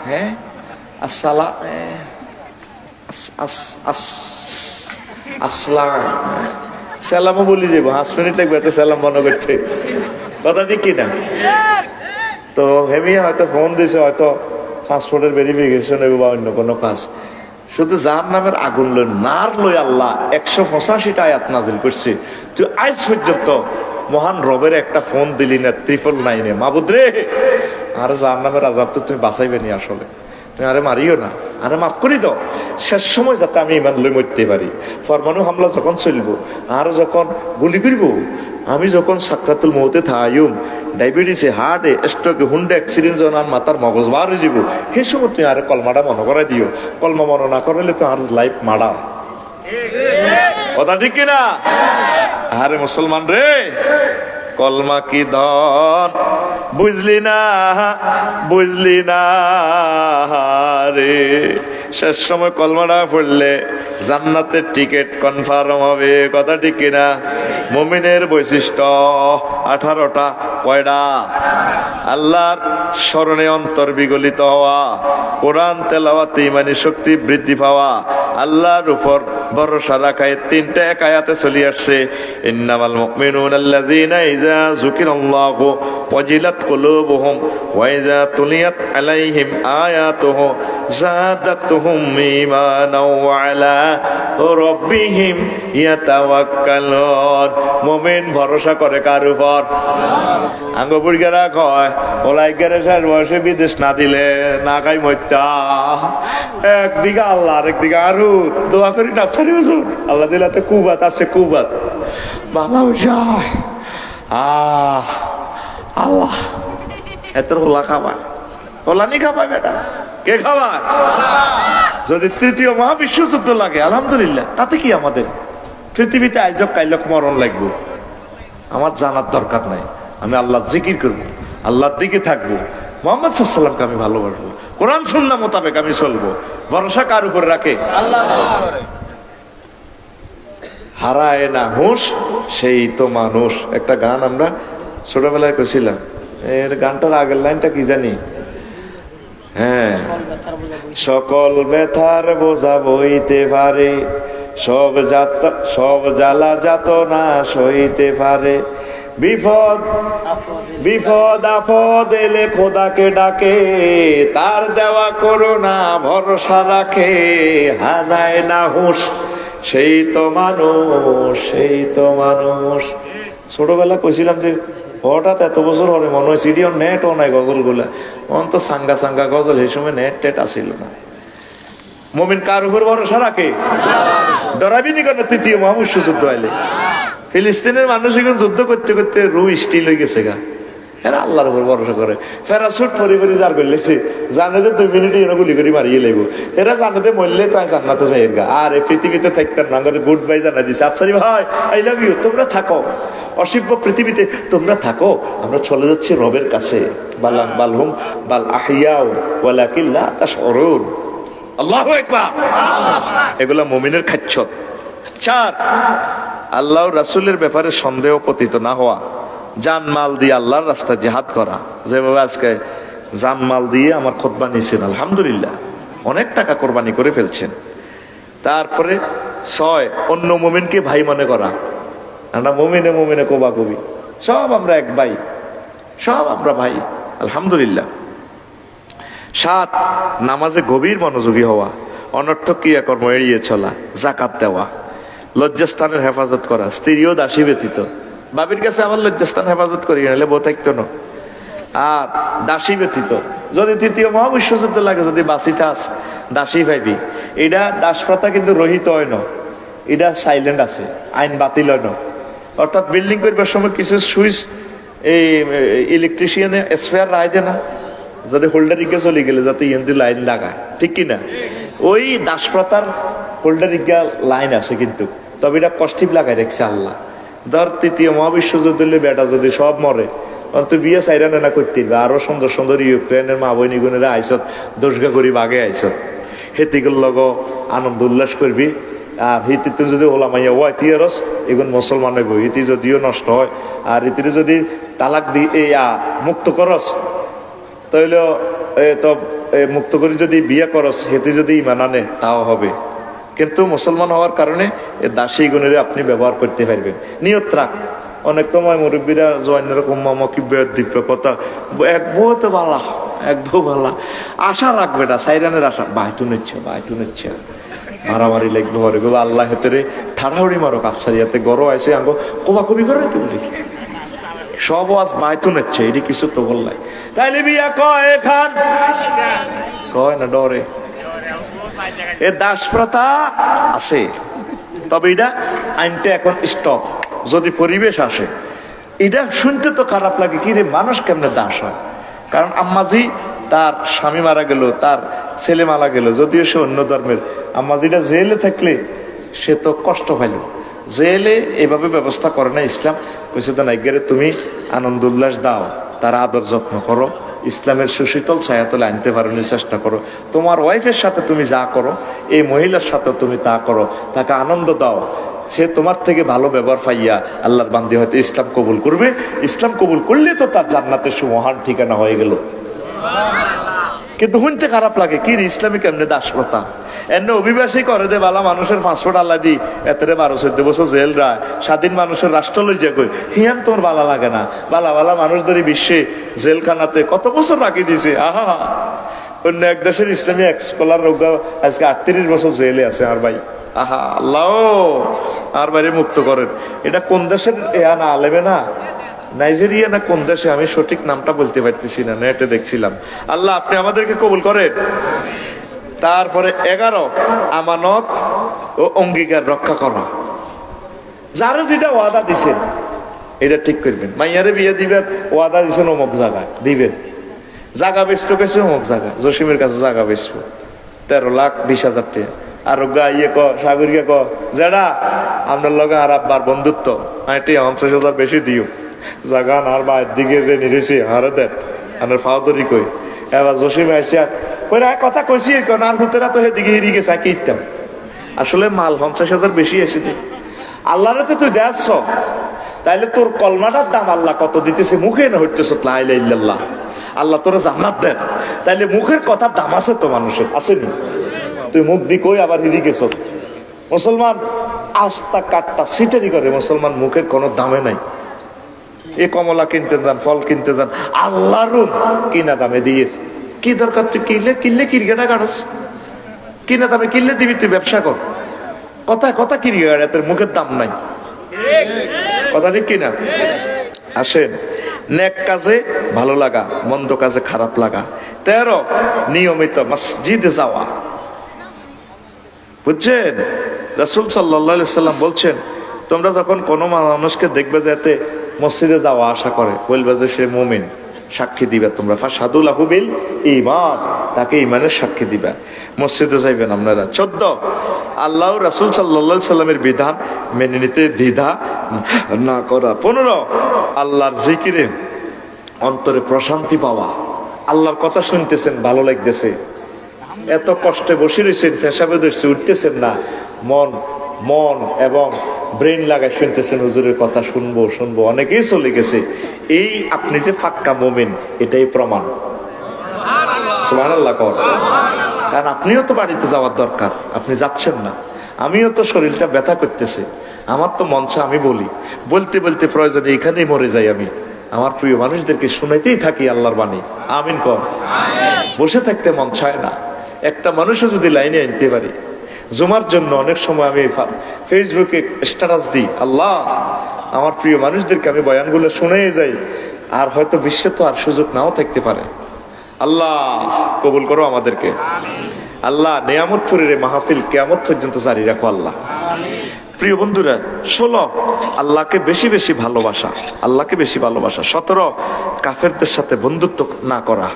হ্যাঁ আসসালা আসলাম সালামও বলি যাবো 5 মিনিট লাগবে এত সালাম মনে করতে, কথা ঠিক কিনা? তো হেমিয়া হয়তো ফোন দিছে, হয়তো পাসপোর্টের ভেরিফিকেশন বা অন্য কোনো কাজ, শুধু যার নামের আগুন লই নার লই আল্লাহ 185টা আয়াত নাজিল করছে, তুই আজ পর্যন্ত মহান রবের একটা ফোন দিলি না 999 মাবুদ রে, আর যার নামের আজাব তো তুমি বাঁচাইবে নি, আসলে তুমি আরে মারিও না, আরে মাফ করি দাও, শেষ সময় যাতে আমি ইমান লই মরতে পারি। পরমাণু হামলা যখন চলবো আর যখন গুলি করব, আমি যখন সাকরাতুল মউতে থাইম, ডায়াবেটিসে হার্টে স্ট্রোকে হুন্ডা অ্যাক্সিডেন্ট যখন আর মাথার মগজ বার হয়ে যাবো, সেই সময় তুমি আরে কলমাটা মনে করাই দিও, কলমা মনে না করলে তো আর লাইফ মারা, কথা ঠিক কিনা? আরে মুসলমান রে, কলমা কি ধন বুঝলি না, বুঝলি না রে, শেষ সময় কলমাটা পড়লে জান্নাতের টিকিট কনফার্ম হবে, কথা ঠিক কিনা? মুমিনের বৈশিষ্ট্য 18টা, কয়টা? আল্লাহর স্মরণে অন্তর বিগলিত হওয়া, কোরআন তেলাওয়াতে ইমানি শক্তি বৃদ্ধি পাওয়া, আল্লাহর উপর ভরসা রাখায় 3টা এক আয়াতে চলে আসছে, ইন্নামাল মুমিনুনা আল্লাযীনা ইযা যুকিরাল্লাহু ওয়াজিলাত কুলুবুহুম ওয়া ইযা তুলিয়াত আলাইহিম আয়াতুহু যাদাতুহুম ঈমানাও ওয়া আলা রাব্বিহিম ইয়াতাওয়াক্কালুন। মুমিন ভরসা করে কার উপর? আঙ্গপুরগেরা কয় ওলাইগেরা 60 বয়সে বিদেশ না দিলে না খাই মইতা, একদিকে আল্লাহ আরেকদিকে আরু দোয়া করি ডাক্তারি হুজুর, আল্লাহ দিলে তো কুবাত আছে, কুবাত বাংলা আল্লাহ এত ওলা খাবা কল্যাণী খাবায় বেটা, কে খাওয়ায়? যদি তৃতীয় মহাবিশ্বযুদ্ধ লাগে আলহামদুলিল্লাহ, তাতে কি আমাদের? পৃথিবীতে আইজক কাইলক মরণ লাগবো, আমার জানার দরকার নাই। আমি আল্লাহ জিকির করবো, আল্লাহর দিকে থাকবো, মোহাম্মদ সাল্লামকে আমি ভালোবাসবো, কোরআন সুন্নাহ মোতাবেক আমি চলবো। ভরসা কার উপর রাখে? আল্লাহ। হারায় না হুঁশ সেই তো মানুষ, একটা গান আমরা ছোটবেলায় করেছিলাম। এর গানটার আগের লাইনটা কি জানি? হ্যাঁ, সকল ব্যথার বোঝা বইতে পারে, সব জ্বালা যাতনা সইতে পারে, বিপদ আপদ এলে খোদাকে ডাকে, তার দেওয়া করোনা ভরসা রাখে। হারায় না হুঁশ সেই তো মানুষ, সেই তো মানুষ। ছোটবেলা কইছিলাম যে হঠাৎ এত বছর হলে মনে হয় সিডিও নেটও নাই, গজল গুলা তো সাঙ্গা সাঙ্গা গজল, এই সময় নেট টেট আসিল না। মুমিন কার উপর ভরসা রাখে? ডরাবিনি কেন? তৃতীয় মহাবিশ্বযুদ্ধ আইলে ফিলিস্তিনের মানুষ এখন যুদ্ধ করতে করতে রু স্টিল হয়ে গেছে গা, এরা আল্লাহর উপর ভরসা করে। প্যারাসুট ফরি ফরি যার করলেছে, জানে যে 2 মিনিটে এরা গুলি করে মারিয়ে লাগবো। এরা জানে যে মরলে তো আমি জান্নাতে যাই গা, আর এই পৃথিবীতে থাকতাম না, গুড বাই জানা দিছে। আফসারি ভাই আই লাভ ইউ, তোমরা থাকো অসিব্য পৃথিবীতে, তোমরা থাকো, আমরা চলে যাচ্ছি রবের কাছে। বালহুম বাল আহিয়াও ওয়ালাকিন লা তাশউরুন। আল্লাহু আকবার। এগুলা মুমিনের খাচ্ছত। 4, আল্লাহ রাসূলের ব্যাপারে সন্দেহ পতিত না হওয়া, জানমাল দিয়ে আল্লাহর রাস্তায় জিহাদ করা। যেভাবে আজকে জানমাল দিয়ে আমার খুতবা নিয়েছেন, আলহামদুলিল্লাহ অনেক টাকা কোরবানি করে ফেলছেন। তারপরে 6, অন্য মুমিনকে ভাই মনে করা। আমরা মুমিনে মুমিনে কোবা কবি, সব আমরা এক ভাই, সব আমরা ভাই, আলহামদুলিল্লাহ। 7, নামাজে গভীর মনোযোগী হওয়া, অনর্থক ক্রিয়াকর্ম এড়িয়ে চলা, যাকাত দেওয়া, লজ্জাস্থানের হেফাজত করা, স্ত্রীও দাসী ব্যতীত। বাবির কাছে আমার লজ্জাস্থান হেফাজত করি, নাহলে বউ থাকতো না। আর দাসী ব্যতীত, যদি তৃতীয় মহাবিশ্বযুদ্ধ লাগে, যদি বাঁচিতে আস দাসী ভাইবি। এটা দাস প্রথা কিন্তু রহিত হয় না, এটা সাইলেন্ট আছে, আইন বাতিল হয় না। অর্থাৎ বিল্ডিং করবার সময় কিছু সুইচ এই ইলেকট্রিশিয়ানে স্পেয়ার রায় দেয় না, যাতে হোল্ডারিকে চলে গেলে যাতে ইয়েন্দি লাইন লাগায়, ঠিক কিনা? ওই দাস প্রথার হোল্ডারিকা লাইন আছে, কিন্তু তবে এটা কষ্টিপ লাগাই রাখছে আল্লাহ। ধর তৃতীয় মহাবিশ্বযুদ্ধ বেটা যদি সব মরে, অন্ত বিয়ে সাইরানে না করতে, আরো সুন্দর সুন্দর ইউক্রেনের মা বই নিগুনেরা আইসত, দোষগা করি বাগে আইসত, হেতিগুল লগ আনন্দ উল্লাস করবি। আর হিতিতে যদি ওলা মাইয়া ওয়াই তিয়ারস এগুন মুসলমানের বই, ইতি যদিও নষ্ট হয়, আর ইতিরে যদি তালাক দি মুক্ত করস, তাহলে তো মুক্ত করে যদি বিয়ে করস, হেতে যদি ইমান আনে তাও হবে। কিন্তু মুসলমান হওয়ার কারণে দাসী গুণের আপনি ব্যবহার করতে পারবেন। নিয়ত রাখ। অনেক সময় মুরব্বীরা জয়েন রকম মামকি দিব্য কথা, এক বউ তো ভালা, এক বউ ভালা, আশা রাখবে না, সাইরানের আশা, বাইটু নিচ্ছে মারামারি লাগবে হরে গো, আল্লাহ হেতরে ঠাড়াউড়ি মারো কাপসারিয়াতে গরো আছে আঙ্গো কোবা কবি করে বলি সব আজ বাইতু নিচ্ছে, এটি কিছু তো বললাই। তাইলে বিয়া কয় খান কয় না, ডরে। এ দাস প্রথা আছে, তবে এটা আইনটা এখন স্টপ। যদি পরিবেশ আসে, এটা শুনতে তো খারাপ লাগে, কি রে মানুষ কেমনে দাস হয়? কারণ আম্মাজি তার স্বামী মারা গেল, তার ছেলে মারা গেল, যদিও সে অন্য ধর্মের, আম্মাজিটা জেলে থাকলে সে তো কষ্ট পাইল। জেলে এভাবে ব্যবস্থা করে না ইসলাম। কইছে তো নাইগারে তুমি আনন্দ উল্লাস দাও, তার আদর যত্ন করো, ইসলামের সুশীতল ছায়াতলে আনতে পারোনি চেষ্টা করো। তোমার ওয়াইফের সাথে তুমি যা করো, এই মহিলার সাথে তুমি তা করো, তাকে আনন্দ দাও। সে তোমার থেকে ভালো ব্যবহার পাইয়া আল্লাহর বান্দি হয়তো ইসলাম কবুল করবে। ইসলাম কবুল করলে তো তার জান্নাতের সুমহান ঠিকানা হয়ে গেল। কিন্তু শুনতে খারাপ লাগে, কি ইসলামিক এমনি দাসপ্রথা এমনি অভিবাসী করে দে বালা মানুষের পাসপোর্ট আল্লাহ দি এতরে 12-14 বছর জেল রায়, স্বাধীন মানুষের রাষ্ট্র লই যা কই হিয়ান তোমার বালা লাগে না? বালা বালা মানুষ ধরে বিশ্বে জেলখানাতে কত বছর রাখি দিছে। আহা, অন্য এক দেশের ইসলামী এক স্কলার রোগা আজকে 38 বছর জেলে আছে আর ভাই। আহা আল্লাহ আর বাইরে মুক্ত করেন। এটা কোন দেশের না আলেমে না, নাইজেরিয়া না কোন দেশে, আমি সঠিক নামটা বলতে পারতেছি না, নেটে দেখছিলাম। আল্লাহ আপনি আমাদেরকে কবুল করেন। তারপরে 11, আমানত ও অঙ্গীকার রক্ষা করা। যারা যেটা ওয়াদা দিছেন এটা ঠিক করবেন। মাইয়ারে বিয়ে দিবেন, ওয়াদা দিছেন অমুক জায়গায় দিবেন। জায়গা বেচতো গেছে অমুক জায়গা, জসিমের কাছে জায়গা বেচবো 13,20,000 টাকা। আর গা ইয়ে ক সাগরিকা ক যেটা আপনার লগে আর আব্বার বন্ধুত্ব, আমি 50,000 বেশি দিও জায়গা আর বাইরের দিকে নিরেছি আরে দেখ আমার ফাওদরি কই। এবার জসিম আইসা ওই কথা কইছি আর হুতেরা তো সেদিকে হেরিয়ে গেছে কি ইতাম। আসলে মাল 50,000 বেশি এসেছে। আল্লাহরে তো তুই দেখছ, তাইলে তোর কলমাটার দাম আল্লাহ কত দিতেছে, মুখে না হইতেছ লা ইলাহা ইল্লাল্লাহ, আল্লাহ তোরা জান্নাত দেন, তাইলে মুখের কথার দাম আছে তো মানুষের, আসেনি? তুই মুখ দি কই আবার হিরি গেছ। মুসলমান আস্তা কাটটা সিটারি করে, মুসলমান মুখের কোনো দামে নাই। এ কমলা কিনতে যান, ফল কিনতে যান, আল্লাহর কিনা দামে দিয়ে কি দরকার? তুই কিনলে কিরগেটা গাড়াস, কিনা দামে কিনলে দিবি, তুই ব্যবসা কর। কথা কিরগে গাড়া, তোর মুখের দাম নাই, কথা ঠিক কিনা? আসেন, নেক কাজে ভালো লাগা, মন্দ কাজে খারাপ লাগা। 13 নিয়মিত মসজিদে যাওয়া। বুঝছেন? রাসূল সাল্লাল্লাহু আলাইহি সাল্লাম বলছেন, তোমরা যখন কোনো মানুষকে দেখবে যেতে মসজিদে যাওয়া আশা করে, বলবে যে সে মুমিন, সাক্ষী দিবে তোমরা, ফাশহাদু লাহু বিল ঈমান, তাকে ঈমানের সাক্ষী দিবে, মসজিদে যাইবেন আপনারা। 14 আল্লাহ রাসূল সাল্লাল্লাহু আলাইহি সাল্লামের বিধান মেনে নিতে দ্বিধা না করা। 15 আল্লাহর জিকিরে অন্তরে প্রশান্তি পাওয়া। আল্লাহর কথা শুনতেছেন, ভালো লাগতেছে, এত কষ্টে বসে রয়েছেন, পেশাবে ধরছে, উঠতেছেন না, মন এবং ব্রেন লাগায় শুনতেছেন, হুজুরের কথা শুনবো, অনেকেই চলে গেছে। এই আপনি যে পাক্কা মুমিন, এটাই প্রমাণ। সুবহানাল্লাহ কর। কারণ আপনিও তো বাড়িতে যাওয়ার দরকার, আপনি যাচ্ছেন না। আমিও তো শরীরটা ব্যথা করতেছে, আমার তো মন চায় আমি বলতে প্রয়োজনে এখানেই মরে যাই আমি, আমার প্রিয় মানুষদেরকে শুনাইতেই থাকি আল্লাহর বাণী। আমিন কর। বসে থাকতে মন চায় না। একটা মানুষও যদি লাইনে আনতে পারি, জুমার জন্য অনেক সময় আমি ফেসবুকে স্ট্যাটাস দিই, আল্লাহ আমার প্রিয় মানুষদেরকে আমি বয়ানগুলো শুনে যাই, আর হয়তো বিশ্বে তো আর সুযোগ নাও থাকতে পারে। আল্লাহ কবুল করো আমাদেরকে। আল্লাহ নিয়ামতপুরের এই মাহফিল কিয়ামত পর্যন্ত জারি রাখো আল্লাহ। প্রিয় বন্ধুরা, 16 আল্লাহকে বেশি বেশি ভালোবাসা, আল্লাহকে বেশি ভালোবাসা। 17 কাফেরদের সাথে বন্ধুত্ব না করা,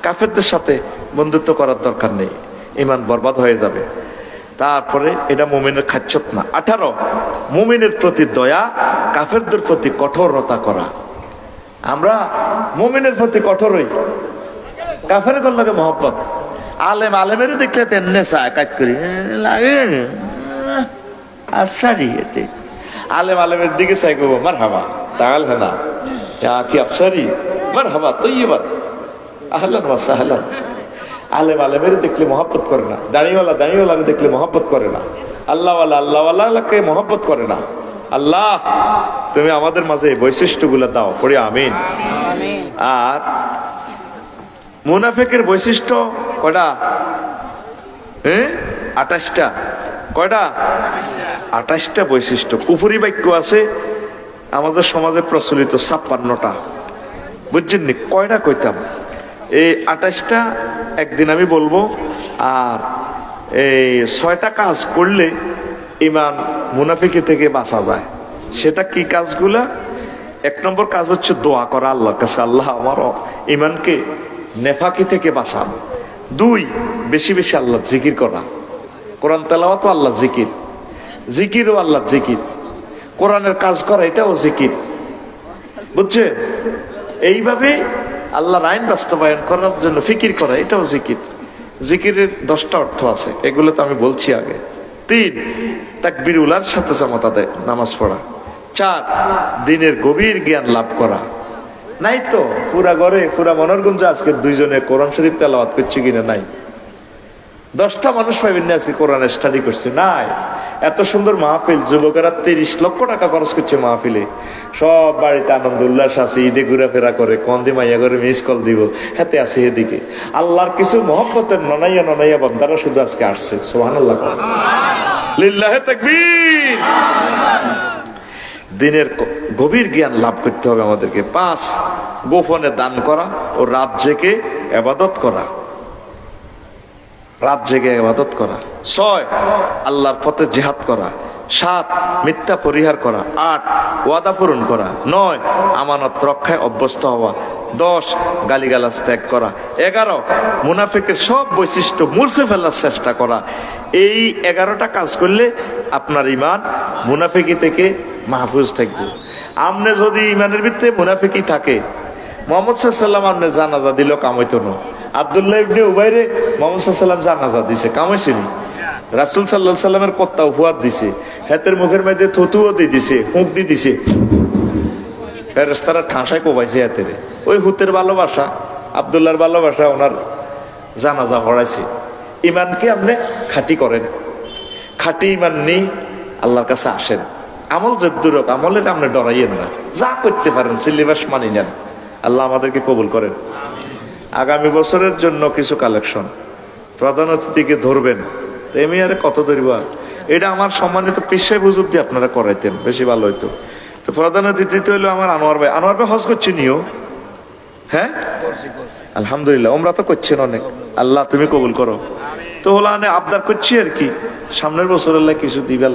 কাফেরদের সাথে বন্ধুত্ব করার দরকার নেই, ঈমান বরবাদ হয়ে যাবে। তারপরে এটা মুমিনের খাচ্ছত না। 18 মুমিনের প্রতি দয়া, কাফেরদের প্রতি কঠোরতা করা। আমরা মুমিনের প্রতি কঠোর হই, কাফের করলে মহব্বত। আলেমেরও দেখলে তেমনি চায় কাজ করি লাগে, আফসারি এতে আলেমের দিকে চাই করবো মার হাবা তাল না কি আফসারি মার হাবা তৈবাদ আহলান ওয়া সাহলান। আলেমের দেখলে মহব্বত করে না, দাঁড়িয়েওয়ালা দেখলে মহব্বত করে না, আল্লাহওয়ালাকে মহব্বত করে না। আল্লাহ তুমি আমাদের মাঝে এই বৈশিষ্ট্যগুলো দাও, পড়ি আমিন। আর মুনাফিকের বৈশিষ্ট্য কয়টা? 28টা। কয়টা? 28টা বৈশিষ্ট্য। কুফরি বাক্য আছে আমাদের সমাজে প্রচলিত 56টা। বুঝছেন নি? কয়টা কইতাম? এই 28টা একদিন আমি বলবো। আর এই 6টা কাজ করলে ইমান মুনাফিকি থেকে বাঁচা যায়। সেটা কি কাজগুলা? 1 নম্বর কাজ হচ্ছে দোয়া করা আল্লাহর কাছে, আল্লাহ আমার ইমানকে নেফাকি থেকে বাঁচান। 2 বেশি বেশি আল্লাহ জিকির করা, কোরআন তেলাওয়াত আল্লাহ জিকির, জিকিরও আল্লাহ জিকির, কোরআনের কাজ করা এটাও জিকির। বুঝছে? এইভাবে আল্লাহর আইন বাস্তবায়ন করার জন্য ফিকির করা এটাও জিকির। জিকিরের 10টা অর্থ আছে, এগুলো তো আমি বলছি আগে। 3 তাকবীর উলার সাথে জামাত আদায়, নামাজ পড়া। 4 দিনের গভীর জ্ঞান লাভ করা। নাই তো পুরা ঘরে পুরা মনোরগঞ্জে আজকে 2 জনে কোরআন শরীফ তেলাওয়াত করছে কিনা? নাই। 10টা মানুষ পাইবেন না আজকে কোরআন স্টাডি করছে, নাই। এত সুন্দর মাহফিল, যুবকেরা 30 লক্ষ টাকা খরচ করছে মাহফিলে, সব বাড়িতে আনন্দ উল্লাস আছে, ঈদে ঘোরাফেরা করে, কন্দে মাইয়া করে মিস কল দিব, হাতে আছে এদিকে। আল্লাহর কিছু মহব্বতের ননাইয়া বন্দারা শুধু আজকে আসছে। সুবহানাল্লাহ, লিল্লাহি তাকবীর। দিনের গভীর জ্ঞান লাভ করতে হবে আমাদেরকে। 5 গোপনে দান করা ও রাত জেগে ইবাদত করা, রাত জেগে ইবাদত করা। 6 আল্লাহর পথে জিহাদ করা। 7 মিথ্যা পরিহার করা। 8 ওয়াদা পূরণ করা। 9 আমানত রক্ষায় অভ্যস্ত হওয়া। 10 গালিগালাজ ত্যাগ করা, 11 মুনাফিকের সব বৈশিষ্ট্য মুছে ফেলার চেষ্টা করা। এই 11টা কাজ করলে আপনার ইমান মুনাফিকি থেকে মাহফুজ থাকবে। আপনি যদি ইমানের ভিতরে মুনাফিকি থাকে, মুহাম্মদ সাল্লাল্লাহু আলাইহি ওয়াসাল্লাম আপনি জানাজা দিল কামাইতো না, আব্দুল্লাহ ইবনে উবাইরে মুহাম্মদ সাল্লাল্লাহু আলাইহি ওয়াসাল্লাম জানাজা দিছে, কামাইছেনি। রাসূল সাল্লাল্লাহু আলাইহি ওয়াসাল্লামের কত্তা উপহার দিছে, হাতের মুখের মধ্যে থুতুও দিয়ে দিছে, হুঁক দিয়ে দিছে, ফেরেশতারা ঠাঁসায় কোবাইছে হাতের। ওই হুতের ভালোবাসা, আব্দুল্লাহর ভালোবাসা ওনার জানাজা পড়াইছে। ইমানকে আপনি খাঁটি করেন, খাঁটি ইমান নেই আল্লাহর কাছে আসেন। আমল যদ্দুর হোক, আমলের আপনি ডরাইয়েন না, যা করতে পারেন সিলেবাস মানি নেন। আল্লাহ আমাদেরকে কবুল করেন। আগামী বছরের জন্য কিছু কালেকশন, প্রধান অতিথিকে ধরবেন, এমনি আরে কত ধরবা, এটা আমার সম্মানিত পেশায় বুঝুক দিয়ে আপনারা করাইতেন, বেশি ভালো হইতো। তো প্রধান অতিথি তো হইলো আমার আনোয়ার ভাই। আনোয়ার ভাই হজ করছি নিও? হ্যাঁ, আলহামদুলিল্লাহ। ওমরা তো করছেন অনেক, আল্লাহ তুমি কবুল করো। তো হলো আবদার করছি আর কি, সামনের বছর আল্লাহ কিছু দিবেন।